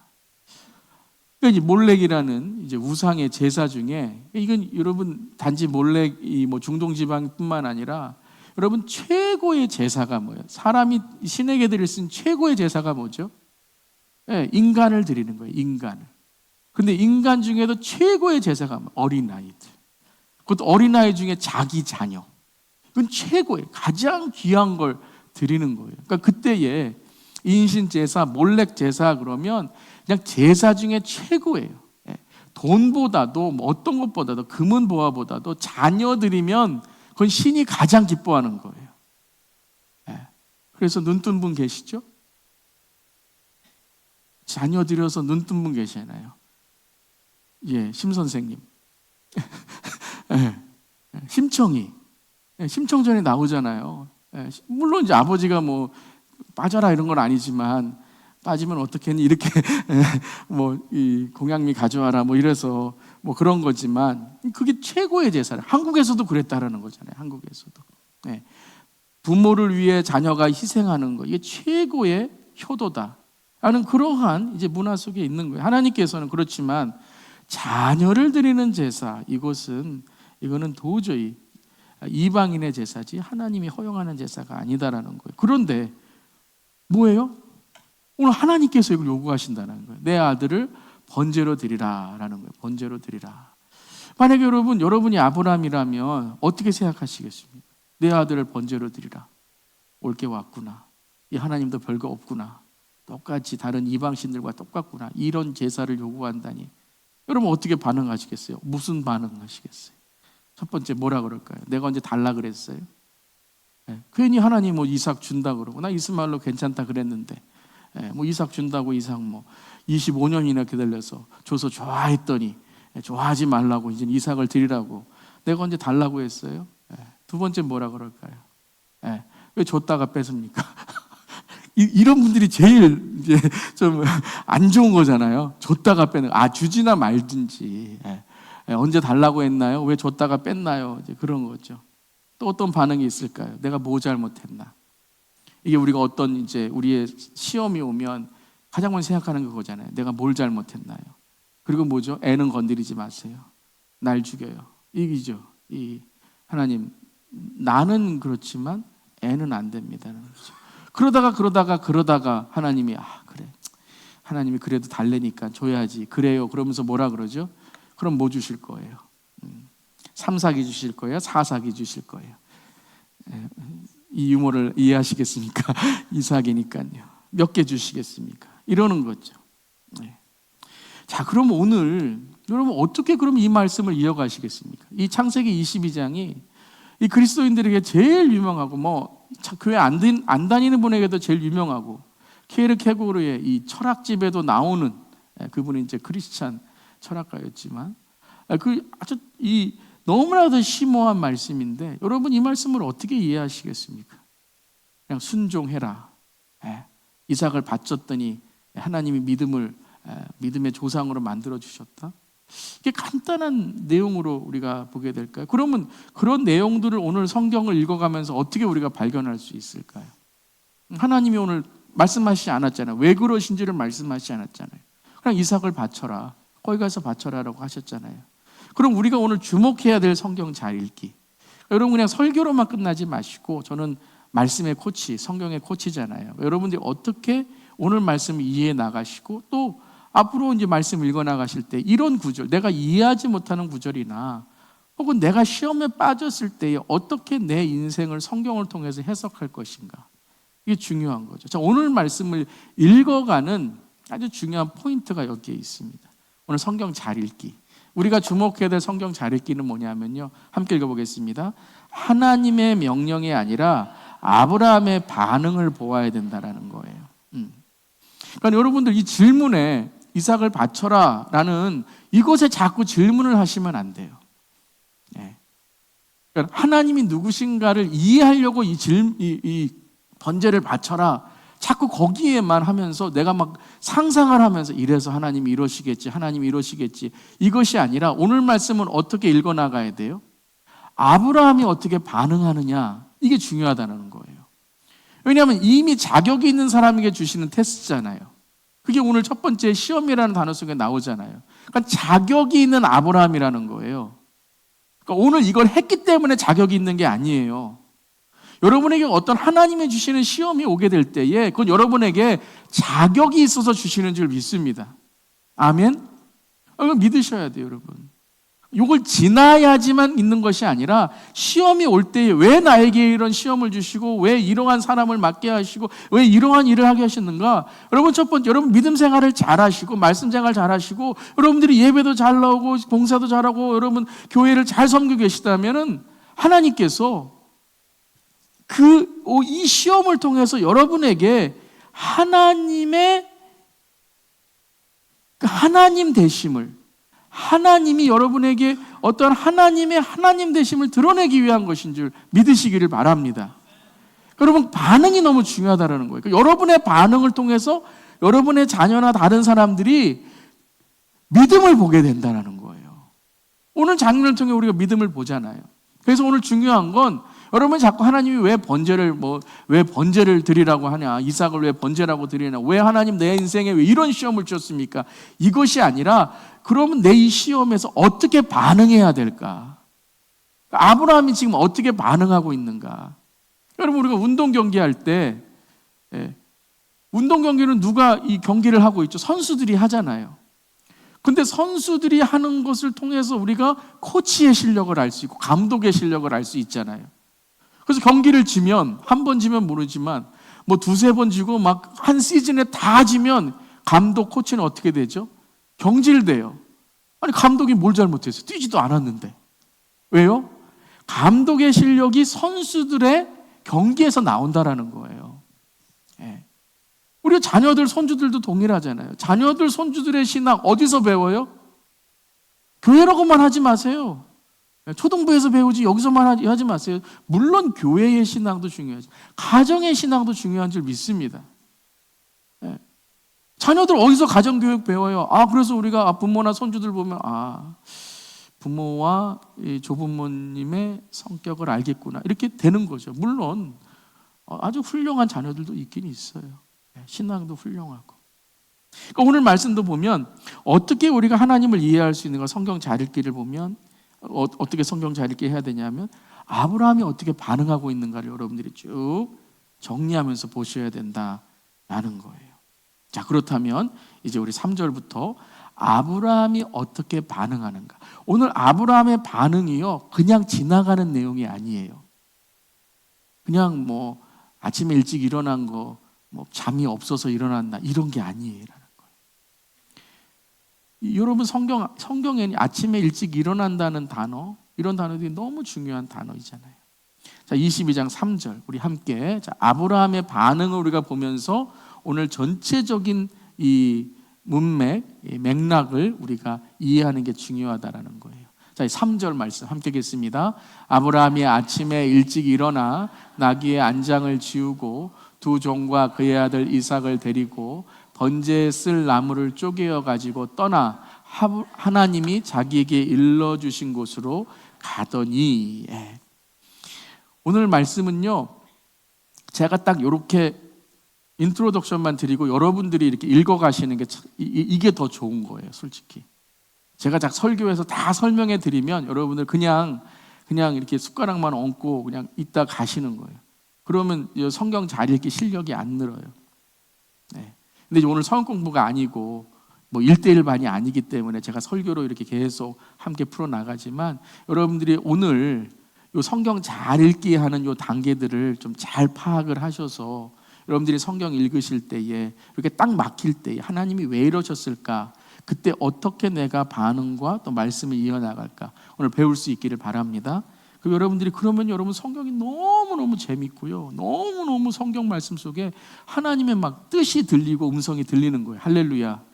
그러니까 몰렉이라는 이제 우상의 제사 중에, 이건 여러분 단지 몰렉이 뭐 중동 지방뿐만 아니라 여러분 최고의 제사가 뭐예요? 사람이 신에게 드릴 수 있는 최고의 제사가 뭐죠? 인간을 드리는 거예요. 인간을. 근데 인간 중에도 최고의 제사가 어린아이들. 그것도 어린아이 중에 자기 자녀. 그건 최고의, 가장 귀한 걸 드리는 거예요. 그러니까 그때에 인신 제사, 몰렉 제사 그러면 그냥 제사 중에 최고예요. 돈보다도 뭐 어떤 것보다도, 금은 보화보다도 자녀 드리면 그건 신이 가장 기뻐하는 거예요. 그래서 눈뜬 분 계시죠? 자녀 드려서 눈뜬 분 계시나요? 심 선생님. 심청전에 나오잖아요. 물론 이제 아버지가 뭐 빠져라 이런 건 아니지만, 빠지면 어떻겠니 이렇게 뭐 이 공양미 가져와라 뭐 이래서 뭐 그런 거지만, 그게 최고의 제사를, 한국에서도 그랬다라는 거잖아요. 한국에서도 부모를 위해 자녀가 희생하는 거, 이게 최고의 효도다 라는 그러한 이제 문화 속에 있는 거예요. 하나님께서는 그렇지만 자녀를 드리는 제사, 이거는 도저히 이방인의 제사지 하나님이 허용하는 제사가 아니다라는 거예요. 그런데 뭐예요? 오늘 하나님께서 이걸 요구하신다는 거예요. 내 아들을 번제로 드리라라는 거예요. 번제로 드리라. 만약에 여러분이 아브라함이라면 어떻게 생각하시겠습니까? 내 아들을 번제로 드리라. 올 게 왔구나. 이 하나님도 별거 없구나. 똑같이 다른 이방신들과 똑같구나. 이런 제사를 요구한다니. 여러분 어떻게 반응하시겠어요? 무슨 반응하시겠어요? 첫 번째 뭐라 그럴까요? 내가 언제 달라 그랬어요? 괜히 하나님 뭐 이삭 준다 그러고, 나 이스마엘로 괜찮다 그랬는데, 뭐 이삭 준다고 이삭 뭐 25년이나 기다려서 줘서 좋아했더니 좋아하지 말라고 이제 이삭을 드리라고 내가 언제 달라고 했어요? 두 번째 뭐라 그럴까요? 왜 줬다가 뺏습니까? 이런 분들이 제일 이제 좀 안 좋은 거잖아요. 줬다가 빼는, 주지나 말든지, 언제 달라고 했나요? 왜 줬다가 뺐나요? 이제 그런 거죠. 또 어떤 반응이 있을까요? 내가 뭐 잘못했나? 이게 우리가 어떤 이제 우리의 시험이 오면 가장 먼저 생각하는 게 그거잖아요. 내가 뭘 잘못했나요? 그리고 뭐죠? 애는 건드리지 마세요. 날 죽여요. 이기죠. 이 하나님, 나는 그렇지만 애는 안 됩니다는 거죠. 그러다가 하나님이 그래. 하나님이 그래도 달래니까 줘야지. 그래요. 그러면서 뭐라 그러죠? 그럼 뭐 주실 거예요? 3사기 주실 거예요? 4사기 주실 거예요? 이 유머를 이해하시겠습니까? 2사기니까요. 몇 개 주시겠습니까? 이러는 거죠. 자, 그럼 오늘 여러분 어떻게 그럼 이 말씀을 이어가시겠습니까? 이 창세기 22장이 이 그리스도인들에게 제일 유명하고 교회 안 다니는 분에게도 제일 유명하고 케르케고르의 이 철학집에도 나오는 그분이 이제 크리스찬 철학가였지만 아주 이 너무나도 심오한 말씀인데 여러분 이 말씀을 어떻게 이해하시겠습니까? 그냥 순종해라. 이삭을 바쳤더니 하나님이 믿음의 조상으로 만들어 주셨다. 이게 간단한 내용으로 우리가 보게 될까요? 그러면 그런 내용들을 오늘 성경을 읽어가면서 어떻게 우리가 발견할 수 있을까요? 하나님이 오늘 말씀하시지 않았잖아요. 왜 그러신지를 말씀하시지 않았잖아요. 그냥 이삭을 바쳐라. 거기 가서 바쳐라라고 하셨잖아요. 그럼 우리가 오늘 주목해야 될 성경 잘 읽기. 여러분 그냥 설교로만 끝나지 마시고 저는 말씀의 코치, 성경의 코치잖아요. 여러분들이 어떻게 오늘 말씀을 이해해 나가시고 또 앞으로 이제 말씀 읽어 나가실 때 이런 구절, 내가 이해하지 못하는 구절이나 혹은 내가 시험에 빠졌을 때 어떻게 내 인생을 성경을 통해서 해석할 것인가. 이게 중요한 거죠. 자, 오늘 말씀을 읽어가는 아주 중요한 포인트가 여기에 있습니다. 오늘 성경 잘 읽기. 우리가 주목해야 될 성경 잘 읽기는 뭐냐면요. 함께 읽어보겠습니다. 하나님의 명령이 아니라 아브라함의 반응을 보아야 된다는 거예요. 그러니까 여러분들 이 질문에 이삭을 바쳐라 라는 이것에 자꾸 질문을 하시면 안 돼요. 그러니까 하나님이 누구신가를 이해하려고 이 번제를 바쳐라 자꾸 거기에만 하면서 내가 막 상상을 하면서 이래서 하나님이 이러시겠지, 하나님이 이러시겠지, 이것이 아니라 오늘 말씀은 어떻게 읽어나가야 돼요? 아브라함이 어떻게 반응하느냐, 이게 중요하다는 거예요. 왜냐하면 이미 자격이 있는 사람에게 주시는 테스트잖아요. 그게 오늘 첫 번째 시험이라는 단어 속에 나오잖아요. 그러니까 자격이 있는 아브라함이라는 거예요. 그러니까 오늘 이걸 했기 때문에 자격이 있는 게 아니에요. 여러분에게 어떤 하나님이 주시는 시험이 오게 될 때에 그건 여러분에게 자격이 있어서 주시는 줄 믿습니다. 아멘? 이걸 믿으셔야 돼요, 여러분. 이걸 지나야지만 있는 것이 아니라 시험이 올 때에 왜 나에게 이런 시험을 주시고 왜 이러한 사람을 맡게 하시고 왜 이러한 일을 하게 하셨는가? 여러분 첫 번째, 여러분 믿음 생활을 잘하시고 말씀 생활 잘하시고 여러분들이 예배도 잘 나오고 봉사도 잘하고 여러분 교회를 잘 섬기고 계시다면은 하나님께서 이 시험을 통해서 여러분에게 하나님의 하나님 되심을, 하나님이 여러분에게 어떤 하나님의 하나님 되심을 드러내기 위한 것인 줄 믿으시기를 바랍니다. 여러분 반응이 너무 중요하다는 거예요. 그러니까 여러분의 반응을 통해서 여러분의 자녀나 다른 사람들이 믿음을 보게 된다는 거예요. 오늘 장면을 통해 우리가 믿음을 보잖아요. 그래서 오늘 중요한 건 여러분 자꾸 하나님이 왜 번제를 드리라고 하냐, 이삭을 왜 번제라고 드리냐, 왜 하나님 내 인생에 왜 이런 시험을 줬습니까? 이것이 아니라 그러면 내 이 시험에서 어떻게 반응해야 될까? 아브라함이 지금 어떻게 반응하고 있는가? 여러분 우리가 운동 경기할 때 운동 경기는 누가 이 경기를 하고 있죠? 선수들이 하잖아요. 근데 선수들이 하는 것을 통해서 우리가 코치의 실력을 알 수 있고 감독의 실력을 알 수 있잖아요. 그래서 경기를 지면 한 번 지면 모르지만 뭐 두세 번 지고 막 한 시즌에 다 지면 감독 코치는 어떻게 되죠? 경질돼요. 아니 감독이 뭘 잘못했어요? 뛰지도 않았는데. 왜요? 감독의 실력이 선수들의 경기에서 나온다라는 거예요. 우리 자녀들 손주들도 동일하잖아요. 자녀들 손주들의 신앙 어디서 배워요? 교회라고만 하지 마세요. 초등부에서 배우지 여기서만 하지 마세요. 물론 교회의 신앙도 중요하죠. 가정의 신앙도 중요한 줄 믿습니다. 자녀들 어디서 가정교육 배워요? 그래서 우리가 부모나 손주들 보면 부모와 이 조부모님의 성격을 알겠구나 이렇게 되는 거죠. 물론 아주 훌륭한 자녀들도 있긴 있어요. 신앙도 훌륭하고. 그러니까 오늘 말씀도 보면 어떻게 우리가 하나님을 이해할 수 있는가, 성경 잘 읽기를 보면 어떻게 성경 잘 읽기 해야 되냐면 아브라함이 어떻게 반응하고 있는가를 여러분들이 쭉 정리하면서 보셔야 된다라는 거예요. 자, 그렇다면 이제 우리 3절부터 아브라함이 어떻게 반응하는가. 오늘 아브라함의 반응이요, 그냥 지나가는 내용이 아니에요. 그냥 뭐 아침에 일찍 일어난 거, 뭐 잠이 없어서 일어났나, 이런 게 아니에요. 여러분, 성경에는 아침에 일찍 일어난다는 단어, 이런 단어들이 너무 중요한 단어이잖아요. 자, 22장 3절 우리 함께, 자, 아브라함의 반응을 우리가 보면서 오늘 전체적인 이 문맥, 이 맥락을 우리가 이해하는 게 중요하다라는 거예요. 자, 3절 말씀 함께 읽겠습니다. 아브라함이 아침에 일찍 일어나 나귀의 안장을 지우고 두 종과 그의 아들 이삭을 데리고 번제에 쓸 나무를 쪼개어 가지고 떠나 하나님이 자기에게 일러주신 곳으로 가더니. 오늘 말씀은요, 제가 딱 이렇게 인트로덕션만 드리고 여러분들이 이렇게 읽어가시는 게 이게 더 좋은 거예요, 솔직히. 제가 딱 설교해서 다 설명해 드리면 여러분들 그냥 이렇게 숟가락만 얹고 그냥 있다 가시는 거예요. 그러면 성경 잘 읽기 실력이 안 늘어요. 네. 근데 오늘 성경 공부가 아니고 뭐 1:1 반이 아니기 때문에 제가 설교로 이렇게 계속 함께 풀어나가지만 여러분들이 오늘 요 성경 잘 읽기 하는 요 단계들을 좀 잘 파악을 하셔서 여러분들이 성경 읽으실 때에 이렇게 딱 막힐 때에 하나님이 왜 이러셨을까, 그때 어떻게 내가 반응과 또 말씀을 이어나갈까 오늘 배울 수 있기를 바랍니다. 그 여러분들이 그러면 여러분 성경이 너무너무 재밌고요, 너무너무 성경 말씀 속에 하나님의 막 뜻이 들리고 음성이 들리는 거예요. 할렐루야.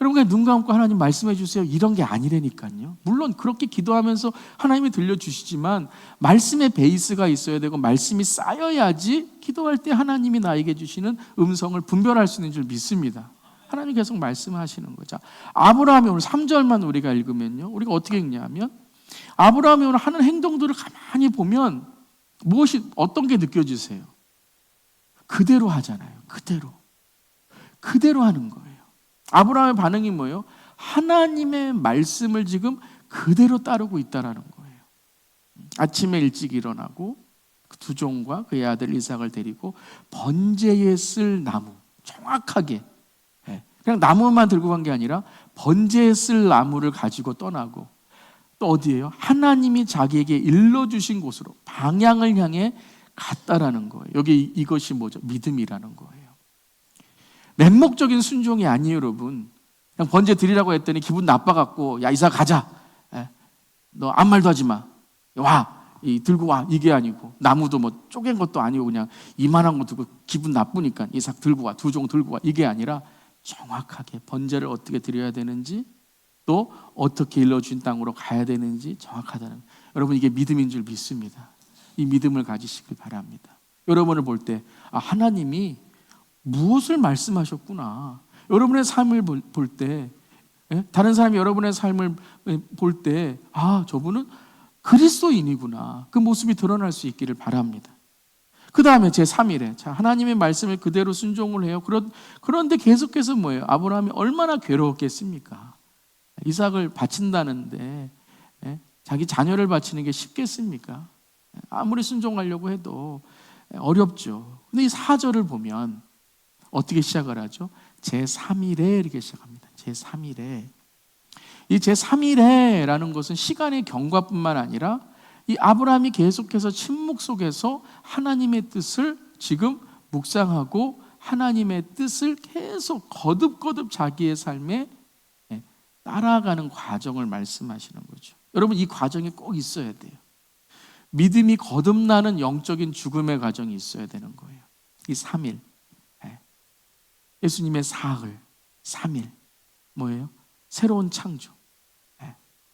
여러분 그냥 눈 감고 하나님 말씀해 주세요, 이런 게 아니라니까요. 물론 그렇게 기도하면서 하나님이 들려주시지만 말씀의 베이스가 있어야 되고 말씀이 쌓여야지 기도할 때 하나님이 나에게 주시는 음성을 분별할 수 있는 줄 믿습니다. 하나님 계속 말씀하시는 거죠. 아브라함이 오늘 3절만 우리가 읽으면요, 우리가 어떻게 읽냐면 아브라함이 오늘 하는 행동들을 가만히 보면 어떤 게 느껴지세요? 그대로 하잖아요. 그대로 하는 거예요. 아브라함의 반응이 뭐예요? 하나님의 말씀을 지금 그대로 따르고 있다라는 거예요. 아침에 일찍 일어나고 두 종과 그의 아들 이삭을 데리고 번제에 쓸 나무, 정확하게 그냥 나무만 들고 간 게 아니라 번제에 쓸 나무를 가지고 떠나고 또 어디예요? 하나님이 자기에게 일러주신 곳으로 방향을 향해 갔다라는 거예요. 여기 이것이 뭐죠? 믿음이라는 거예요. 맹목적인 순종이 아니에요, 여러분. 그냥 번제 드리라고 했더니 기분 나빠갖고 야 이삭 가자, 너 아무 말도 하지 마, 와 들고 와, 이게 아니고 나무도 뭐 쪼갠 것도 아니고 그냥 이만한 거 들고 기분 나쁘니까 이삭 들고 와, 두 종 들고 와, 이게 아니라 정확하게 번제를 어떻게 드려야 되는지 또 어떻게 일러준 땅으로 가야 되는지 정확하다는, 여러분 이게 믿음인 줄 믿습니다. 이 믿음을 가지시길 바랍니다. 여러분을 볼 때 하나님이 무엇을 말씀하셨구나, 여러분의 삶을 볼 때, 다른 사람이 여러분의 삶을 볼 때 저분은 그리스도인이구나, 그 모습이 드러날 수 있기를 바랍니다. 그 다음에 제3일에 자, 하나님의 말씀을 그대로 순종을 해요. 그런데 계속해서 뭐예요? 아브라함이 얼마나 괴로웠겠습니까? 이삭을 바친다는데 자기 자녀를 바치는 게 쉽겠습니까? 아무리 순종하려고 해도 어렵죠. 근데 이 4절을 보면 어떻게 시작을 하죠? 제3일에 이렇게 시작합니다. 제3일에. 이 제3일에라는 것은 시간의 경과뿐만 아니라 이 아브라함이 계속해서 침묵 속에서 하나님의 뜻을 지금 묵상하고 하나님의 뜻을 계속 거듭거듭 자기의 삶에 따라가는 과정을 말씀하시는 거죠. 여러분 이 과정이 꼭 있어야 돼요. 믿음이 거듭나는 영적인 죽음의 과정이 있어야 되는 거예요. 이 3일, 예수님의 사흘, 3일 뭐예요? 새로운 창조,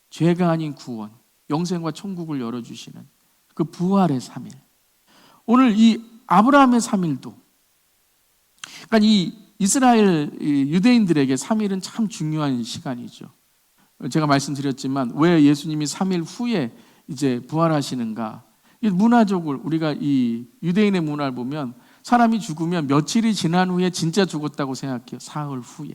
죄가 아닌 구원, 영생과 천국을 열어주시는 그 부활의 3일. 오늘 이 아브라함의 3일도, 그러니까 이 이스라엘 유대인들에게 3일은 참 중요한 시간이죠. 제가 말씀드렸지만 왜 예수님이 3일 후에 이제 부활하시는가? 문화적으로 우리가 이 유대인의 문화를 보면 사람이 죽으면 며칠이 지난 후에 진짜 죽었다고 생각해요. 사흘 후에.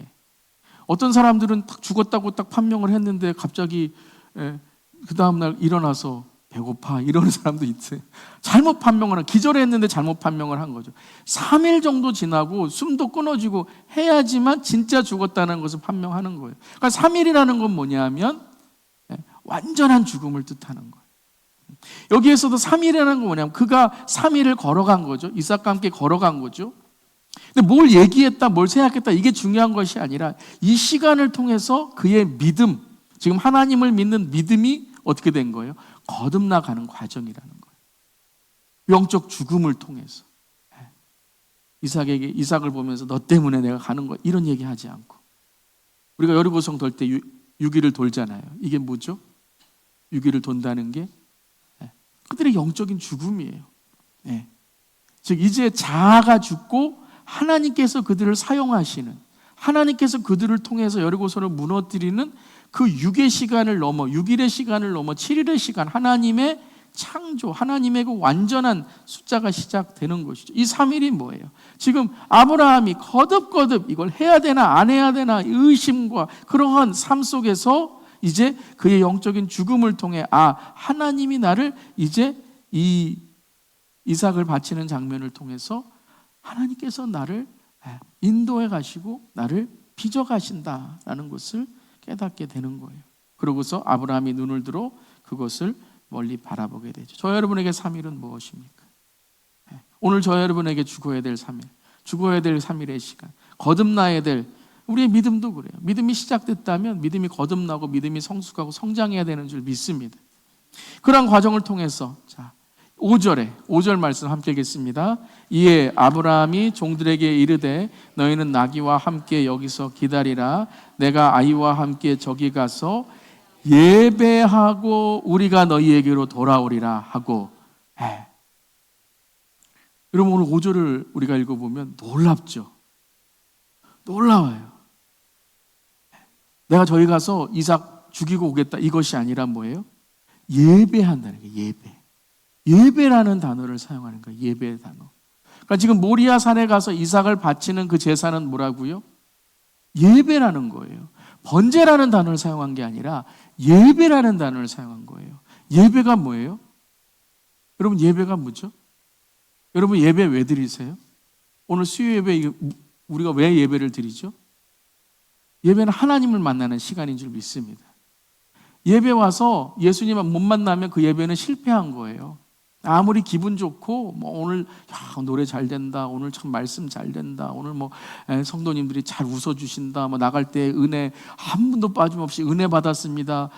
어떤 사람들은 딱 죽었다고 딱 판명을 했는데 갑자기 그 다음날 일어나서 배고파 이러는 사람도 있어요. 잘못 판명을 기절했는데 잘못 판명을 한 거죠. 3일 정도 지나고 숨도 끊어지고 해야지만 진짜 죽었다는 것을 판명하는 거예요. 그러니까 3일이라는 건 뭐냐면 완전한 죽음을 뜻하는 거예요. 여기에서도 3일이라는 건 뭐냐면 그가 3일을 걸어간 거죠. 이삭과 함께 걸어간 거죠. 근데 뭘 얘기했다, 뭘 생각했다 이게 중요한 것이 아니라 이 시간을 통해서 그의 믿음, 지금 하나님을 믿는 믿음이 어떻게 된 거예요? 거듭나가는 과정이라는 거예요. 영적 죽음을 통해서. 이삭을 보면서 너 때문에 내가 가는 거야 이런 얘기하지 않고, 우리가 여리고성 돌 때 6일을 돌잖아요. 이게 뭐죠? 6일을 돈다는 게 그들의 영적인 죽음이에요. 즉 이제 자아가 죽고 하나님께서 그들을 사용하시는, 하나님께서 그들을 통해서 여리고성을 무너뜨리는 그 6의 시간을 넘어 6일의 시간을 넘어 7일의 시간, 하나님의 창조, 하나님의 그 완전한 숫자가 시작되는 것이죠. 이 3일이 뭐예요? 지금 아브라함이 거듭거듭 이걸 해야 되나 안 해야 되나 의심과 그러한 삶 속에서 이제 그의 영적인 죽음을 통해 하나님이 나를 이제 이 이삭을 바치는 장면을 통해서 하나님께서 나를 인도해 가시고 나를 빚어 가신다라는 것을 깨닫게 되는 거예요. 그러고서 아브라함이 눈을 들어 그것을 멀리 바라보게 되죠. 저 여러분에게 3일은 무엇입니까? 오늘 저 여러분에게 죽어야 될 3일, 죽어야 될 3일의 시간, 거듭나야 될 우리의 믿음도 그래요. 믿음이 시작됐다면 믿음이 거듭나고 믿음이 성숙하고 성장해야 되는 줄 믿습니다. 그런 과정을 통해서 5절 말씀 함께 읽겠습니다. 이에 아브라함이 종들에게 이르되 너희는 나귀와 함께 여기서 기다리라. 내가 아이와 함께 저기 가서 예배하고 우리가 너희에게로 돌아오리라 하고. 여러분 오늘 5절을 우리가 읽어보면 놀랍죠. 놀라워요. 내가 저기 가서 이삭 죽이고 오겠다 이것이 아니라 뭐예요? 예배한다는 거예요. 예배라는 단어를 사용하는 거예요. 예배의 단어. 그러니까 지금 모리아 산에 가서 이삭을 바치는 그 제사는 뭐라고요? 예배라는 거예요. 번제라는 단어를 사용한 게 아니라 예배라는 단어를 사용한 거예요. 예배가 뭐예요? 여러분 예배가 뭐죠? 여러분 예배 왜 드리세요? 오늘 수요 예배 우리가 왜 예배를 드리죠? 예배는 하나님을 만나는 시간인 줄 믿습니다. 예배 와서 예수님을 못 만나면 그 예배는 실패한 거예요. 아무리 기분 좋고 오늘 노래 잘 된다, 오늘 참 말씀 잘 된다, 오늘 성도님들이 잘 웃어주신다, 나갈 때 은혜 한 분도 빠짐없이 은혜 받았습니다.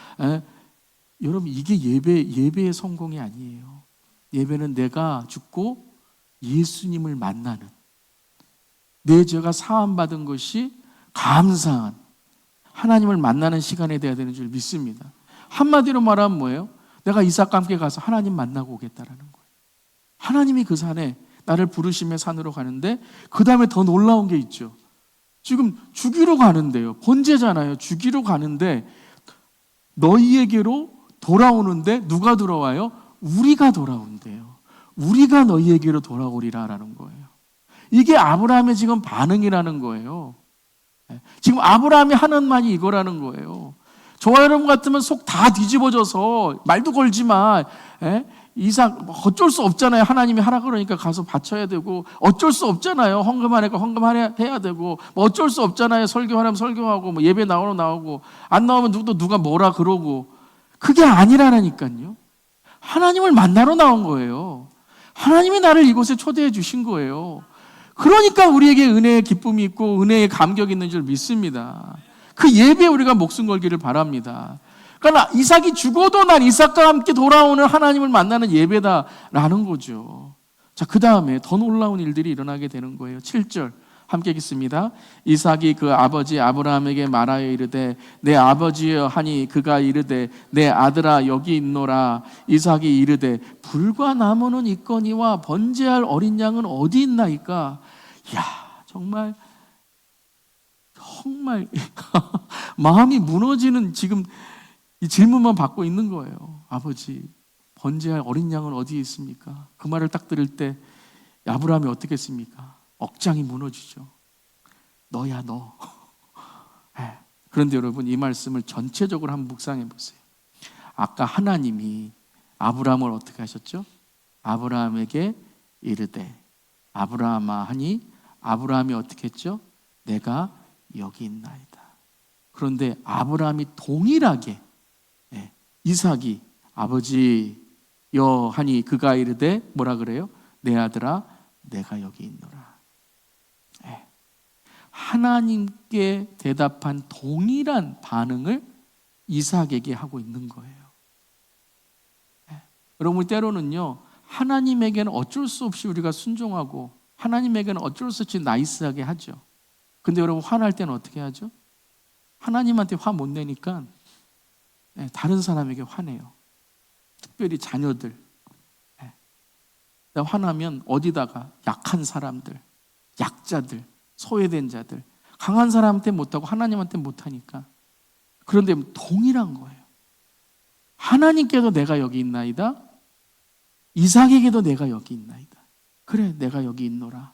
여러분 이게 예배의 성공이 아니에요. 예배는 내가 죽고 예수님을 만나는, 내 죄가 사함받은 것이 감사한 하나님을 만나는 시간이 되어야 되는 줄 믿습니다. 한마디로 말하면 뭐예요? 내가 이삭과 함께 가서 하나님 만나고 오겠다라는 거예요. 하나님이 그 산에 나를 부르시며 산으로 가는데 그 다음에 더 놀라운 게 있죠. 지금 죽이러 가는데요. 번제잖아요. 죽이러 가는데 너희에게로 돌아오는데 누가 돌아와요? 우리가 돌아온대요. 우리가 너희에게로 돌아오리라라는 거예요. 이게 아브라함의 지금 반응이라는 거예요. 지금 아브라함이 하는 말이 이거라는 거예요. 저와 여러분 같으면 속 다 뒤집어져서 말도 걸지 마. 이삭 어쩔 수 없잖아요. 하나님이 하라 그러니까 가서 바쳐야 되고, 어쩔 수 없잖아요. 헌금하니까 헌금해야 되고, 어쩔 수 없잖아요. 설교하려면 설교하고, 예배 나오면 나오고, 안 나오면 누가 뭐라 그러고. 그게 아니라니까요. 하나님을 만나러 나온 거예요. 하나님이 나를 이곳에 초대해 주신 거예요. 그러니까 우리에게 은혜의 기쁨이 있고 은혜의 감격이 있는 줄 믿습니다. 그 예배에 우리가 목숨 걸기를 바랍니다. 그러니까 이삭이 죽어도 난 이삭과 함께 돌아오는 하나님을 만나는 예배다라는 거죠. 자, 그 다음에 더 놀라운 일들이 일어나게 되는 거예요. 7절 함께 읽겠습니다. 이삭이 그 아버지 아브라함에게 말하여 이르되 내 아버지여 하니 그가 이르되 내 아들아 여기 있노라. 이삭이 이르되 불과 나무는 있거니와 번제할 어린 양은 어디 있나이까. 이야, 정말 마음이 무너지는 지금 이 질문만 받고 있는 거예요. 아버지, 번제할 어린 양은 어디에 있습니까? 그 말을 딱 들을 때 아브라함이 어떻게 했습니까? 억장이 무너지죠. 너야 너. 그런데 여러분, 이 말씀을 전체적으로 한번 묵상해 보세요. 아까 하나님이 아브라함을 어떻게 하셨죠? 아브라함에게 이르되 아브라함아 하니 아브라함이 어떻게 했죠? 내가 여기 있나이다. 그런데 아브라함이 동일하게 이삭이 아버지여 하니 그가 이르되 뭐라 그래요? 내 아들아 내가 여기 있노라. 하나님께 대답한 동일한 반응을 이삭에게 하고 있는 거예요. 여러분, 때로는요, 하나님에게는 어쩔 수 없이 우리가 순종하고 하나님에게는 어쩔 수 없이 나이스하게 하죠. 근데 여러분, 화날 때는 어떻게 하죠? 하나님한테 화 못 내니까 다른 사람에게 화내요. 특별히 자녀들. 화나면 어디다가 약한 사람들, 약자들, 소외된 자들, 강한 사람한테 못하고 하나님한테 못하니까. 그런데 동일한 거예요. 하나님께도 내가 여기 있나이다. 이삭에게도 내가 여기 있나이다. 그래, 내가 여기 있노라.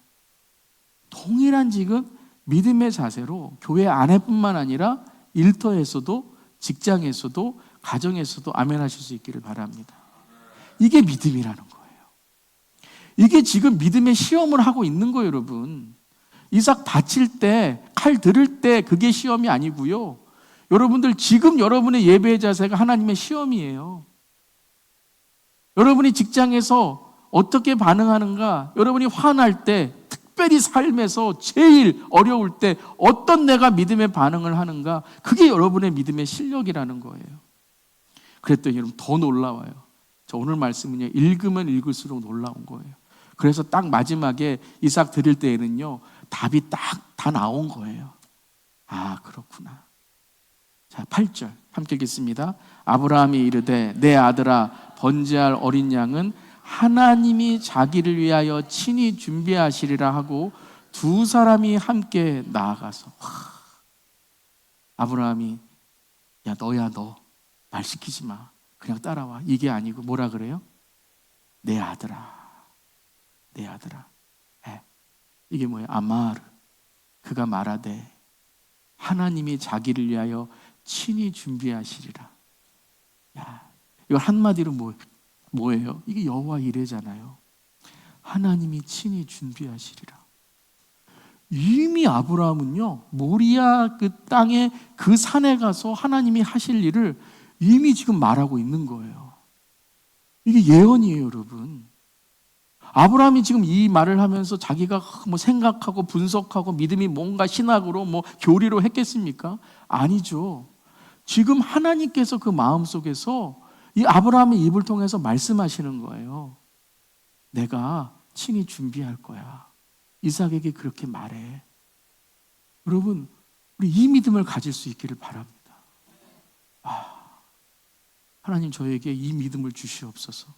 동일한 지금 믿음의 자세로 교회 안에뿐만 아니라 일터에서도 직장에서도 가정에서도 아멘 하실 수 있기를 바랍니다. 이게 믿음이라는 거예요. 이게 지금 믿음의 시험을 하고 있는 거예요, 여러분. 이삭 바칠 때, 칼 들을 때 그게 시험이 아니고요. 여러분들 지금 여러분의 예배의 자세가 하나님의 시험이에요. 여러분이 직장에서 어떻게 반응하는가, 여러분이 화날 때, 특별히 삶에서 제일 어려울 때 어떤 내가 믿음의 반응을 하는가, 그게 여러분의 믿음의 실력이라는 거예요. 그랬더니 여러분 더 놀라워요. 저 오늘 말씀은요, 읽으면 읽을수록 놀라운 거예요. 그래서 딱 마지막에 이삭 드릴 때에는요, 답이 딱 다 나온 거예요. 아, 그렇구나. 자, 8절 함께 읽겠습니다. 아브라함이 이르되 내 아들아 번제할 어린 양은 하나님이 자기를 위하여 친히 준비하시리라 하고 두 사람이 함께 나아가서 아브라함이 야 너야 너 말 시키지 마. 그냥 따라와. 이게 아니고 뭐라 그래요? 내 아들아. 내 아들아. 이게 뭐예요? 아마르. 그가 말하되 하나님이 자기를 위하여 친히 준비하시리라. 야, 이거 한마디로 뭐예요? 이게 여호와 이레잖아요. 하나님이 친히 준비하시리라. 이미 아브라함은요, 모리아 그 땅에 그 산에 가서 하나님이 하실 일을 이미 지금 말하고 있는 거예요. 이게 예언이에요, 여러분. 아브라함이 지금 이 말을 하면서 자기가 뭐 생각하고 분석하고 믿음이 뭔가 신학으로 뭐 교리로 했겠습니까? 아니죠. 지금 하나님께서 그 마음속에서 이 아브라함의 입을 통해서 말씀하시는 거예요. 내가 친히 준비할 거야. 이삭에게 그렇게 말해. 여러분, 우리 이 믿음을 가질 수 있기를 바랍니다. 하나님 저에게 이 믿음을 주시옵소서.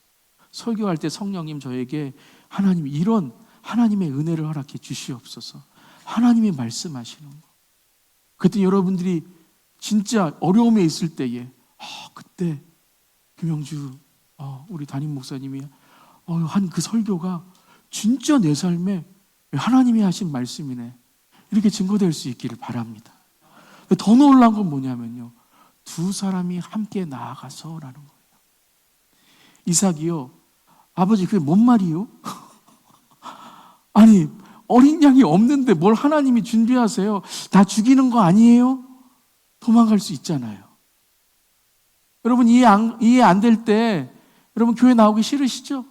설교할 때 성령님 저에게 하나님 이런 하나님의 은혜를 허락해 주시옵소서. 하나님이 말씀하시는 거. 그때 여러분들이 진짜 어려움에 있을 때에 그때 김영주 우리 담임 목사님이 한 그 설교가 진짜 내 삶에 하나님이 하신 말씀이네. 이렇게 증거될 수 있기를 바랍니다. 더 놀라운 건 뭐냐면요. 두 사람이 함께 나아가서라는 거예요. 이삭이요. 아버지 그게 뭔 말이요? 아니 어린 양이 없는데 뭘 하나님이 준비하세요? 다 죽이는 거 아니에요? 도망갈 수 있잖아요. 여러분 이해 안 될 때 여러분 교회 나오기 싫으시죠?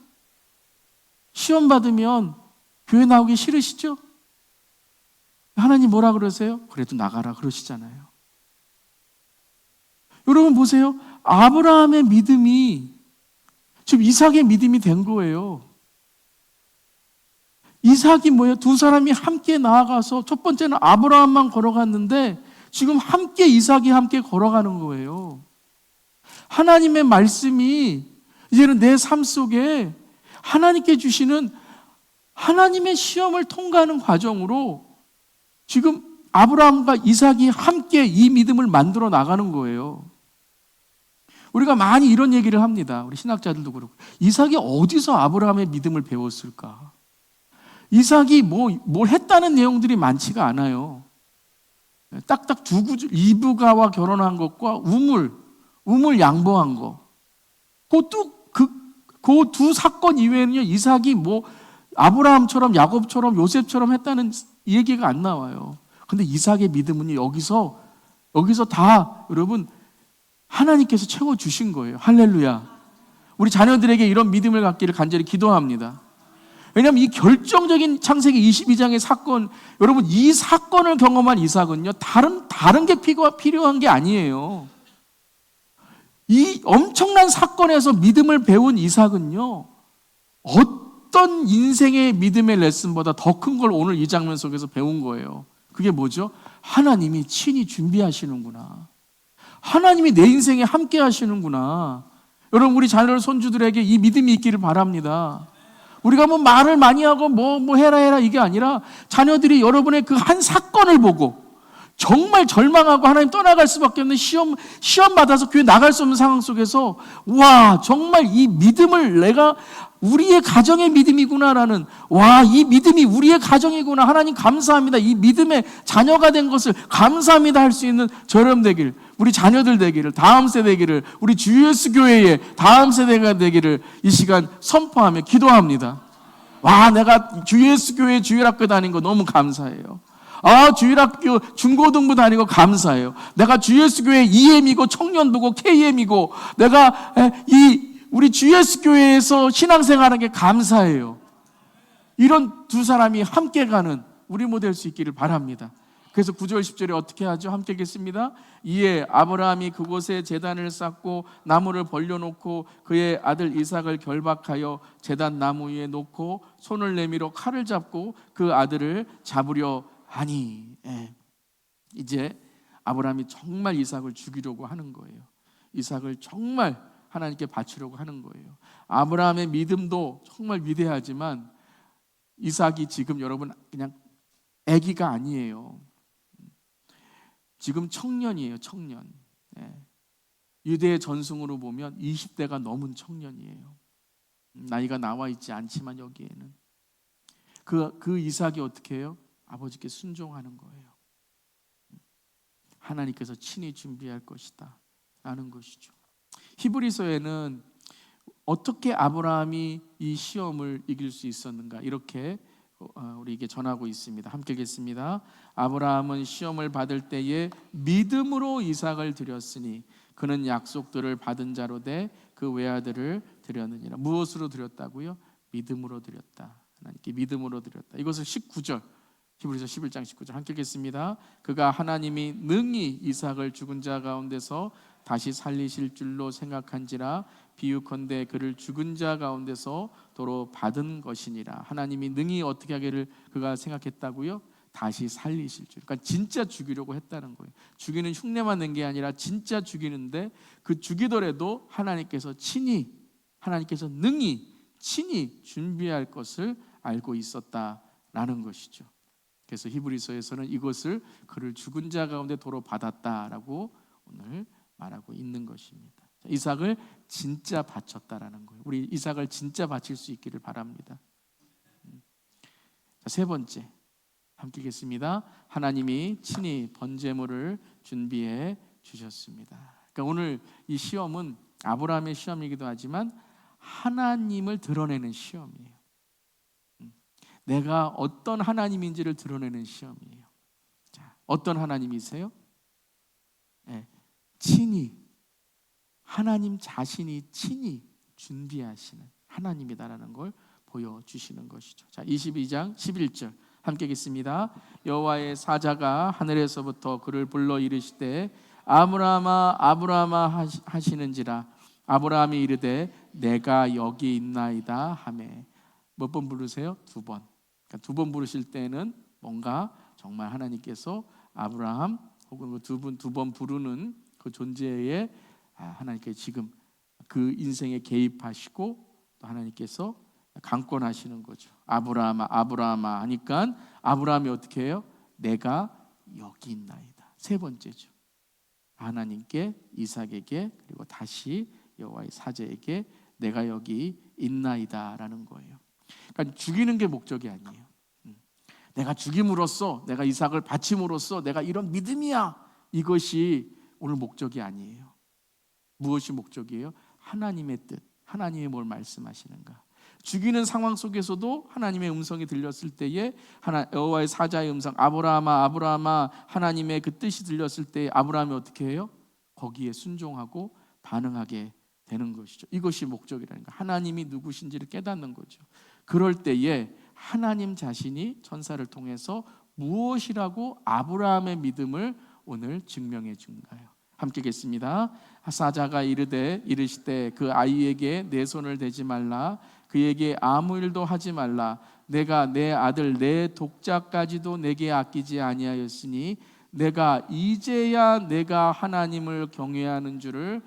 시험 받으면 교회 나오기 싫으시죠? 하나님 뭐라 그러세요? 그래도 나가라 그러시잖아요. 여러분 보세요. 아브라함의 믿음이 지금 이삭의 믿음이 된 거예요. 이삭이 뭐예요? 두 사람이 함께 나아가서 첫 번째는 아브라함만 걸어갔는데 지금 함께 이삭이 함께 걸어가는 거예요. 하나님의 말씀이 이제는 내 삶 속에 하나님께 주시는 하나님의 시험을 통과하는 과정으로 지금 아브라함과 이삭이 함께 이 믿음을 만들어 나가는 거예요. 우리가 많이 이런 얘기를 합니다. 우리 신학자들도 그렇고 이삭이 어디서 아브라함의 믿음을 배웠을까? 이삭이 뭘 했다는 내용들이 많지가 않아요. 딱딱 두 구절, 리브가와 결혼한 것과 우물 양보한 거. 그 두 사건 이외에는요, 이삭이 아브라함처럼 야곱처럼 요셉처럼 했다는 얘기가 안 나와요. 근데 이삭의 믿음은 여기서 다 여러분 하나님께서 채워주신 거예요. 할렐루야. 우리 자녀들에게 이런 믿음을 갖기를 간절히 기도합니다. 왜냐하면 이 결정적인 창세기 22장의 사건, 여러분 이 사건을 경험한 이삭은요, 다른 게 필요한 게 아니에요. 이 엄청난 사건에서 믿음을 배운 이삭은요, 어떤 인생의 믿음의 레슨보다 더 큰 걸 오늘 이 장면 속에서 배운 거예요. 그게 뭐죠? 하나님이 친히 준비하시는구나. 하나님이 내 인생에 함께 하시는구나. 여러분 우리 자녀 손주들에게 이 믿음이 있기를 바랍니다. 우리가 말을 많이 하고 해라 이게 아니라 자녀들이 여러분의 그 한 사건을 보고 정말 절망하고 하나님 떠나갈 수밖에 없는 시험 받아서 교회 나갈 수 없는 상황 속에서 와, 정말 이 믿음을 내가 우리의 가정의 믿음이구나라는, 와, 이 믿음이 우리의 가정이구나, 하나님 감사합니다, 이 믿음의 자녀가 된 것을 감사합니다 할 수 있는 저렴 되길, 우리 자녀들 되기를, 다음 세대 되기를, 우리 주 예수 교회의 다음 세대가 되기를 이 시간 선포하며 기도합니다. 와, 내가 주 예수 교회 주일학교 다닌 거 너무 감사해요. 주일학교 중고등부 다니고 감사해요. 내가 주 예수 교회 EM이고 청년부고 KM이고 내가 우리 주 예수 교회에서 신앙생활하는 게 감사해요. 이런 두 사람이 함께 가는 우리 모델 수 있기를 바랍니다. 그래서 9절 10절에 어떻게 하죠? 함께 읽겠습니다. 이에 아브라함이 그곳에 제단을 쌓고 나무를 벌려놓고 그의 아들 이삭을 결박하여 제단 나무 위에 놓고 손을 내밀어 칼을 잡고 그 아들을 잡으려 하니. 이제 아브라함이 정말 이삭을 죽이려고 하는 거예요. 이삭을 정말 하나님께 바치려고 하는 거예요. 아브라함의 믿음도 정말 위대하지만 이삭이 지금 여러분 그냥 아기가 아니에요. 지금 청년이에요. 청년. 유대의 전승으로 보면 20대가 넘은 청년이에요. 나이가 나와 있지 않지만 여기에는 그 이삭이 어떻게 해요? 아버지께 순종하는 거예요. 하나님께서 친히 준비할 것이다 라는 것이죠. 히브리서에는 어떻게 아브라함이 이 시험을 이길 수 있었는가 이렇게 우리에게 전하고 있습니다. 함께 읽겠습니다. 아브라함은 시험을 받을 때에 믿음으로 이삭을 드렸으니 그는 약속들을 받은 자로 돼 그 외아들을 드렸느니라. 무엇으로 드렸다고요? 믿음으로 드렸다. 하나님께 믿음으로 드렸다. 이것을 19절 히브리서 11장 19절 함께 읽겠습니다. 그가 하나님이 능히 이삭을 죽은 자 가운데서 다시 살리실 줄로 생각한지라 비유컨대 그를 죽은 자 가운데서 도로 받은 것이니라. 하나님이 능히 어떻게 하기를 그가 생각했다고요? 다시 살리실 줄. 그러니까 진짜 죽이려고 했다는 거예요. 죽이는 흉내만 낸 게 아니라 진짜 죽이는데 그 죽이더라도 하나님께서 능히 친히 준비할 것을 알고 있었다라는 것이죠. 그래서 히브리서에서는 이것을 그를 죽은 자 가운데 도로 받았다라고 오늘 말하고 있는 것입니다. 이삭을 진짜 바쳤다라는 거예요. 우리 이삭을 진짜 바칠 수 있기를 바랍니다. 세 번째 함께 읽겠습니다. 하나님이 친히 번제물을 준비해 주셨습니다. 그러니까 오늘 이 시험은 아브라함의 시험이기도 하지만 하나님을 드러내는 시험이에요. 내가 어떤 하나님인지를 드러내는 시험이에요. 자, 어떤 하나님이세요? 친히 하나님 자신이 친히 준비하시는 하나님이다라는 걸 보여주시는 것이죠. 자, 22장 11절 함께 읽겠습니다. 여호와의 사자가 하늘에서부터 그를 불러 이르시되 아브라함아 아브라함아 하시는지라. 아브라함이 이르되 내가 여기 있나이다 하매. 몇 번 부르세요? 2번. 그러니까 2번 부르실 때는 뭔가 정말 하나님께서 아브라함 혹은 그 두 번 부르는 그 존재에 하나님께 지금 그 인생에 개입하시고 또 하나님께서 강권하시는 거죠. 아브라함아 아브라함아 하니까 아브라함이 어떻게 해요? 내가 여기 있나이다. 세 번째죠. 하나님께 이삭에게 그리고 다시 여호와의 사자에게 내가 여기 있나이다라는 거예요. 그러니까 죽이는 게 목적이 아니에요. 내가 죽임으로써, 내가 이삭을 바침으로써 내가 이런 믿음이야. 이것이 오늘 목적이 아니에요. 무엇이 목적이에요? 하나님의 뜻, 하나님이 뭘 말씀하시는가. 죽이는 상황 속에서도 하나님의 음성이 들렸을 때에 여호와의 사자의 음성, 아브라함아 아브라함아, 하나님의 그 뜻이 들렸을 때 아브라함이 어떻게 해요? 거기에 순종하고 반응하게 되는 것이죠. 이것이 목적이라는 거예요. 하나님이 누구신지를 깨닫는 거죠. 그럴 때에 하나님 자신이 천사를 통해서 무엇이라고 아브라함의 믿음을 오늘 증명해 준가요? 함께 읽겠습니다. 사자가 이르시되 그 아이에게 내 손을 대지 말라, 그에게 아무 일도 하지 말라. 내가 내 아들 내 독자까지도 내게 아끼지 아니하였으니 내가 이제야 내가 하나님을 경외하는 줄을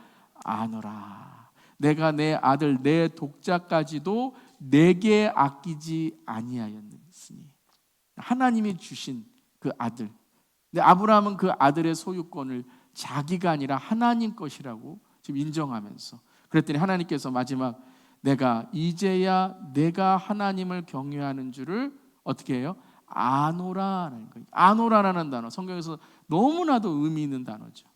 아노라. 내가 내 아들 내 독자까지도 내게 아끼지 아니하였으니. 하나님이 주신 그 아들. 근데 아브라함은 그 아들의 소유권을 자기가 아니라 하나님 것이라고 지금 인정하면서, 그랬더니 하나님께서 마지막 내가 이제야 내가 하나님을 경외하는 줄을 어떻게 해요? 아노라라는 거예요. 아노라라는 단어, 성경에서 너무나도 의미 있는 단어죠.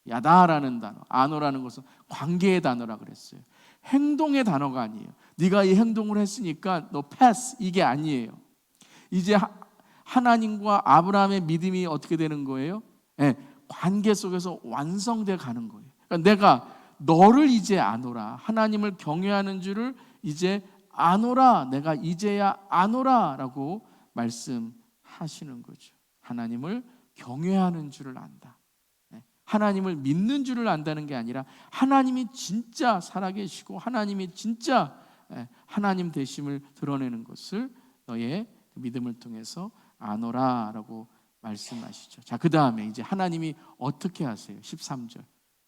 야다라는 단어, 아노라는 것은 관계의 단어라 그랬어요. 행동의 단어가 아니에요. 네가 이 행동을 했으니까 너 패스, 이게 아니에요. 이제 하나님과 아브라함의 믿음이 어떻게 되는 거예요? 네, 관계 속에서 완성돼 가는 거예요. 그러니까 내가 너를 이제 아노라, 하나님을 경외하는 줄을 이제 아노라, 내가 이제야 아노라라고 말씀하시는 거죠. 하나님을 경외하는 줄을 안다. 하나님을 믿는 줄을 안다는 게 아니라 하나님이 진짜 살아계시고 하나님이 진짜 하나님 되심을 드러내는 것을 너의 믿음을 통해서 아노라라고 말씀하시죠. 자, 그 다음에 이제 하나님이 어떻게 하세요? 13절.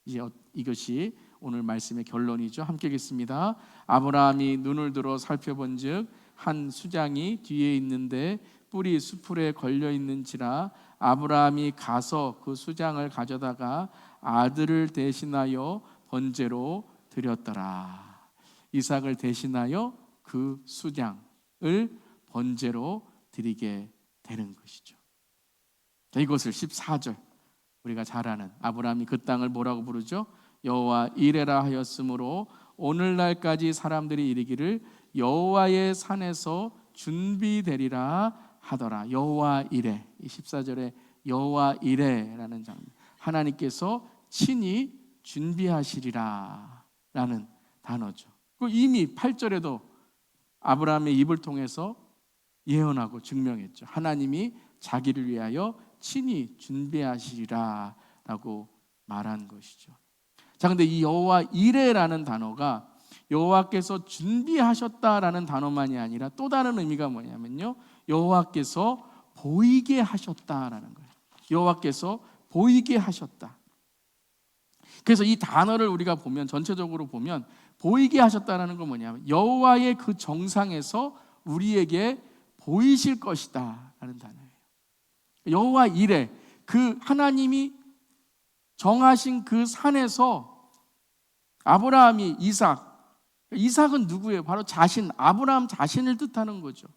이제 이것이 오늘 말씀의 결론이죠. 함께 읽겠습니다. 아브라함이 눈을 들어 살펴본즉 한 수장이 뒤에 있는데 뿔이 수풀에 걸려 있는지라 아브라함이 가서 그 수장을 가져다가 아들을 대신하여 번제로 드렸더라. 이삭을 대신하여 그 수장을 번제로 드리게 되는 것이죠. 자, 이것을 14절 우리가 잘 아는, 아브라함이 그 땅을 뭐라고 부르죠? 여호와 이레라 하였으므로 오늘날까지 사람들이 이르기를 여호와의 산에서 준비되리라 하더라. 여호와 이레, 이 14절에 여호와 이레라는 장면, 하나님께서 친히 준비하시리라 라는 단어죠. 그 이미 8절에도 아브라함의 입을 통해서 예언하고 증명했죠. 하나님이 자기를 위하여 친히 준비하시리라 라고 말한 것이죠. 자, 근데 이 여호와 이레라는 단어가 여호와께서 준비하셨다라는 단어만이 아니라 또 다른 의미가 뭐냐면요, 여호와께서 보이게 하셨다라는 거예요. 여호와께서 보이게 하셨다. 그래서 이 단어를 우리가 보면, 전체적으로 보면 보이게 하셨다라는 건 뭐냐면 여호와의 그 정상에서 우리에게 보이실 것이다 라는 단어예요. 여호와 이레, 그 하나님이 정하신 그 산에서 아브라함이 이삭은 누구예요? 바로 아브라함 자신을 뜻하는 거죠.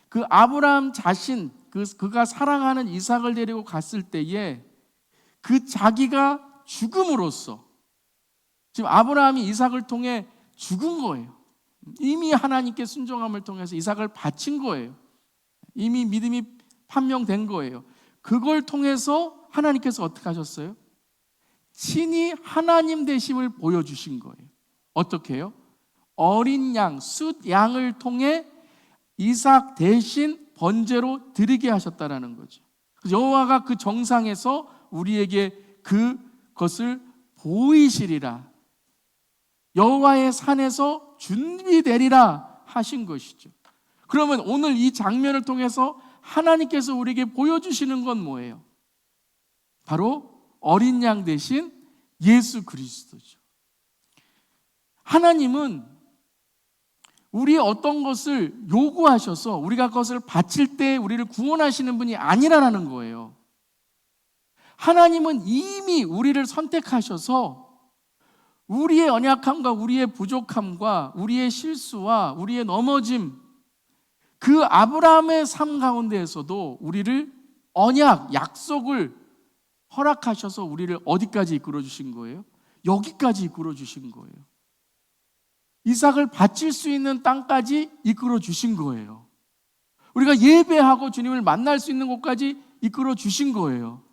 그 아브라함 자신, 그가 사랑하는 이삭을 데리고 갔을 때에 그 자기가 죽음으로써, 지금 아브라함이 이삭을 통해 죽은 거예요. 이미 하나님께 순종함을 통해서 이삭을 바친 거예요. 이미 믿음이 판명된 거예요. 그걸 통해서 하나님께서 어떻게 하셨어요? 친히 하나님 되심을 보여주신 거예요. 어떻게 해요? 어린 양, 숫양을 통해 이삭 대신 번제로 드리게 하셨다라는 거죠. 여호와가 그 정상에서 우리에게 그것을 보이시리라, 여호와의 산에서 준비되리라 하신 것이죠. 그러면 오늘 이 장면을 통해서 하나님께서 우리에게 보여주시는 건 뭐예요? 바로 어린 양 대신 예수 그리스도죠. 하나님은 우리의 어떤 것을 요구하셔서 우리가 그것을 바칠 때 우리를 구원하시는 분이 아니라는 거예요. 하나님은 이미 우리를 선택하셔서 우리의 연약함과 우리의 부족함과 우리의 실수와 우리의 넘어짐, 그 아브라함의 삶 가운데에서도 우리를 언약, 약속을 허락하셔서 우리를 어디까지 이끌어 주신 거예요? 여기까지 이끌어 주신 거예요. 이삭을 바칠 수 있는 땅까지 이끌어 주신 거예요. 우리가 예배하고 주님을 만날 수 있는 곳까지 이끌어 주신 거예요.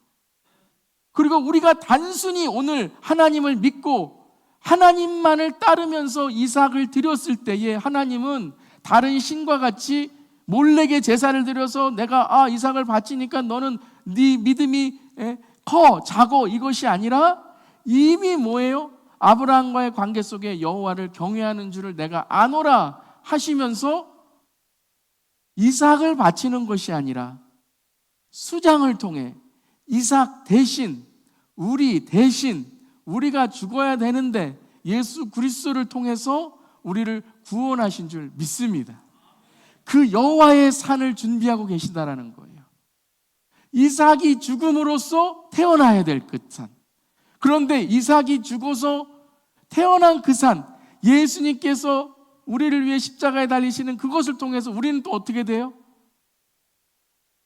그리고 우리가 단순히 오늘 하나님을 믿고 하나님만을 따르면서 이삭을 드렸을 때에 하나님은 다른 신과 같이 몰래게 제사를 드려서 내가 이삭을 바치니까 너는 네 믿음이 작고 이것이 아니라 이미 뭐예요? 아브라함과의 관계 속에 여호와를 경외하는 줄을 내가 아노라 하시면서 이삭을 바치는 것이 아니라 수장을 통해 이삭 대신 우리 대신 우리가 죽어야 되는데 예수 그리스도를 통해서 우리를 구원하신 줄 믿습니다. 그 여호와의 산을 준비하고 계시다라는 거예요. 이삭이 죽음으로써 태어나야 될 그 산. 그런데 이삭이 죽어서 태어난 그 산, 예수님께서 우리를 위해 십자가에 달리시는 그것을 통해서 우리는 또 어떻게 돼요?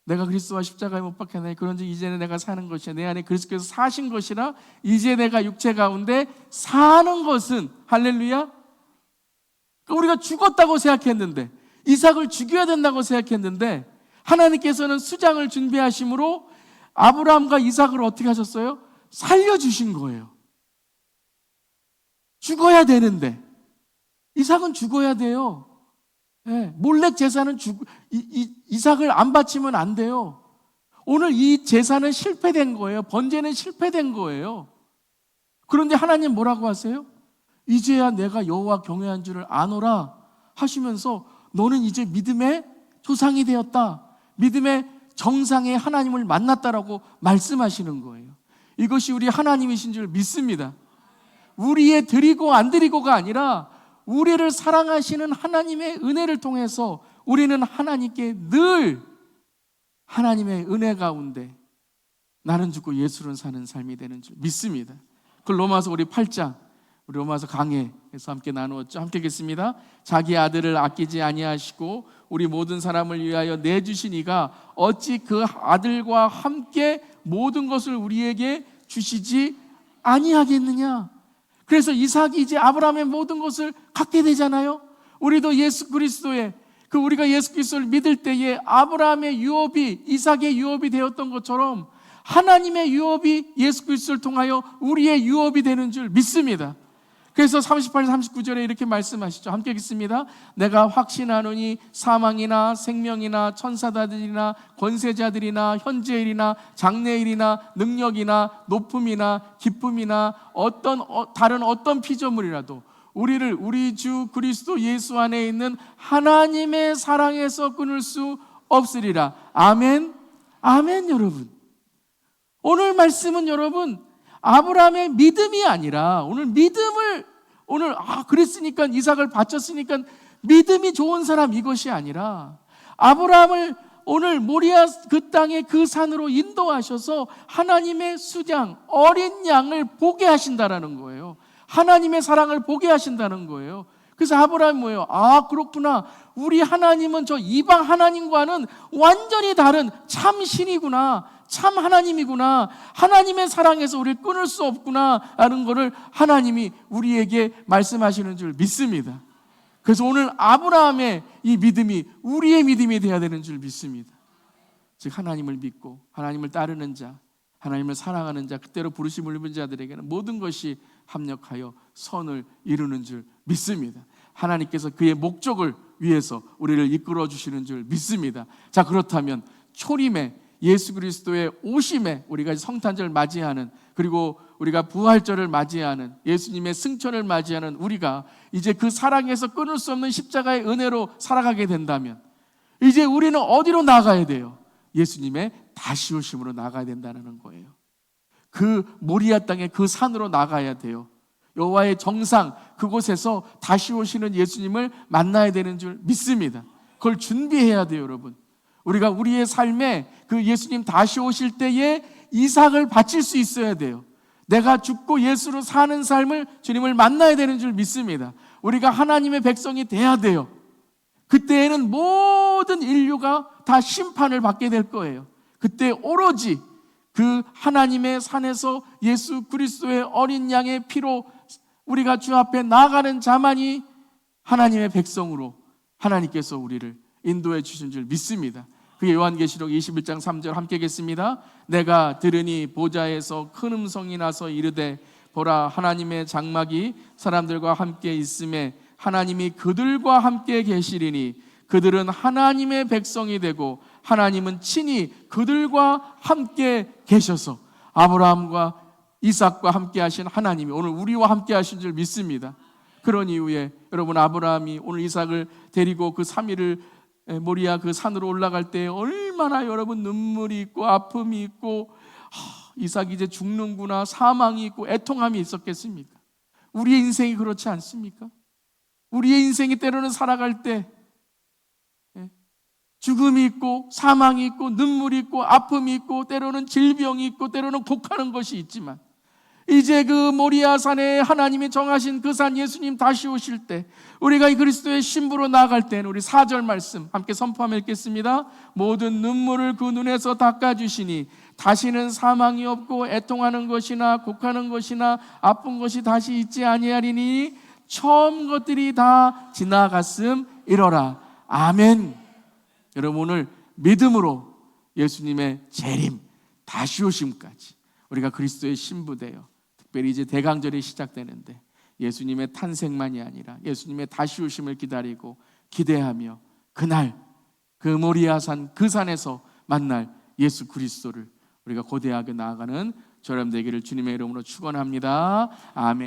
내가 그리스도와 십자가에 못 박혔나니 그런즉 이제는 내가 사는 것이야 내 안에 그리스도께서 사신 것이라 이제 내가 육체 가운데 사는 것은 할렐루야. 우리가 죽었다고 생각했는데 이삭을 죽여야 된다고 생각했는데 하나님께서는 수장을 준비하심으로 아브라함과 이삭을 어떻게 하셨어요? 살려주신 거예요. 죽어야 되는데 이삭은 죽어야 돼요. 몰래 제사는 이삭을 안 바치면 안 돼요. 오늘 이 제사는 실패된 거예요. 번제는 실패된 거예요. 그런데 하나님 뭐라고 하세요? 이제야 내가 여호와 경외한 줄을 아노라 하시면서 너는 이제 믿음의 조상이 되었다. 믿음의 정상에 하나님을 만났다라고 말씀하시는 거예요. 이것이 우리 하나님이신 줄 믿습니다. 우리의 드리고 안 드리고가 아니라 우리를 사랑하시는 하나님의 은혜를 통해서 우리는 하나님께 늘 하나님의 은혜 가운데 나는 죽고 예수는 사는 삶이 되는 줄 믿습니다. 그 로마서 우리 8장 우리 로마서 강해에서 함께 나누었죠. 함께 읽겠습니다. 자기 아들을 아끼지 아니하시고 우리 모든 사람을 위하여 내주신 이가 어찌 그 아들과 함께 모든 것을 우리에게 주시지 아니하겠느냐. 그래서 이삭이 이제 아브라함의 모든 것을 갖게 되잖아요. 우리도 예수 그리스도의 우리가 예수 그리스도를 믿을 때에 아브라함의 유업이 이삭의 유업이 되었던 것처럼 하나님의 유업이 예수 그리스도를 통하여 우리의 유업이 되는 줄 믿습니다. 그래서 38, 39절에 이렇게 말씀하시죠. 함께 읽습니다. 내가 확신하노니 사망이나 생명이나 천사들이나 권세자들이나 현재일이나 장래일이나 능력이나 높음이나 기쁨이나 다른 어떤 피조물이라도 우리를 우리 주 그리스도 예수 안에 있는 하나님의 사랑에서 끊을 수 없으리라. 아멘. 아멘. 여러분, 오늘 말씀은 여러분 아브라함의 믿음이 아니라 그랬으니까 이삭을 바쳤으니까 믿음이 좋은 사람 이것이 아니라 아브라함을 오늘 모리아 그 땅의 그 산으로 인도하셔서 하나님의 수장 어린 양을 보게 하신다라는 거예요. 하나님의 사랑을 보게 하신다는 거예요. 그래서 아브라함이 뭐예요? 그렇구나. 우리 하나님은 저 이방 하나님과는 완전히 다른 참 신이구나. 참 하나님이구나. 하나님의 사랑에서 우리를 끊을 수 없구나 라는 것을 하나님이 우리에게 말씀하시는 줄 믿습니다. 그래서 오늘 아브라함의 이 믿음이 우리의 믿음이 되어야 되는 줄 믿습니다. 즉 하나님을 믿고 하나님을 따르는 자, 하나님을 사랑하는 자, 그때로 부르심을 입은 자들에게는 모든 것이 합력하여 선을 이루는 줄 믿습니다. 하나님께서 그의 목적을 위해서 우리를 이끌어 주시는 줄 믿습니다. 자, 그렇다면 초림에 예수 그리스도의 오심에 우리가 성탄절 맞이하는, 그리고 우리가 부활절을 맞이하는, 예수님의 승천을 맞이하는 우리가 이제 그 사랑에서 끊을 수 없는 십자가의 은혜로 살아가게 된다면 이제 우리는 어디로 나가야 돼요? 예수님의 다시 오심으로 나가야 된다는 거예요. 그 모리아 땅의 그 산으로 나가야 돼요. 여호와의 정상 그곳에서 다시 오시는 예수님을 만나야 되는 줄 믿습니다. 그걸 준비해야 돼요, 여러분. 우리가 우리의 삶에 그 예수님 다시 오실 때에 이삭을 바칠 수 있어야 돼요. 내가 죽고 예수로 사는 삶을, 주님을 만나야 되는 줄 믿습니다. 우리가 하나님의 백성이 돼야 돼요. 그때에는 모든 인류가 다 심판을 받게 될 거예요. 그때 오로지 그 하나님의 산에서 예수 그리스도의 어린 양의 피로 우리가 주 앞에 나아가는 자만이 하나님의 백성으로 하나님께서 우리를 인도해 주신 줄 믿습니다. 그게 요한계시록 21장 3절 함께 읽겠습니다. 내가 들으니 보좌에서 큰 음성이 나서 이르되 보라, 하나님의 장막이 사람들과 함께 있음에 하나님이 그들과 함께 계시리니 그들은 하나님의 백성이 되고 하나님은 친히 그들과 함께 계셔서 아브라함과 이삭과 함께 하신 하나님이 오늘 우리와 함께 하신 줄 믿습니다. 그런 이후에 여러분, 아브라함이 오늘 이삭을 데리고 그 3일을 모리아 그 산으로 올라갈 때 얼마나 여러분 눈물이 있고 아픔이 있고 이삭이 이제 죽는구나, 사망이 있고 애통함이 있었겠습니까? 우리의 인생이 그렇지 않습니까? 우리의 인생이 때로는 살아갈 때 죽음이 있고 사망이 있고 눈물이 있고 아픔이 있고 때로는 질병이 있고 때로는 곡하는 것이 있지만 이제 그 모리아 산에 하나님이 정하신 그 산 예수님 다시 오실 때 우리가 이 그리스도의 신부로 나아갈 때는 우리 4절 말씀 함께 선포하며 읽겠습니다. 모든 눈물을 그 눈에서 닦아주시니 다시는 사망이 없고 애통하는 것이나 곡하는 것이나 아픈 것이 다시 있지 아니하리니 처음 것들이 다 지나갔음이러라. 아멘. 여러분, 오늘 믿음으로 예수님의 재림, 다시 오심까지 우리가 그리스도의 신부되어 특별히 이제 대강절이 시작되는데 예수님의 탄생만이 아니라 예수님의 다시 오심을 기다리고 기대하며 그날 그 모리아산 그 산에서 만날 예수 그리스도를 우리가 고대하게 나아가는 저렴 되기를 주님의 이름으로 축원합니다. 아멘.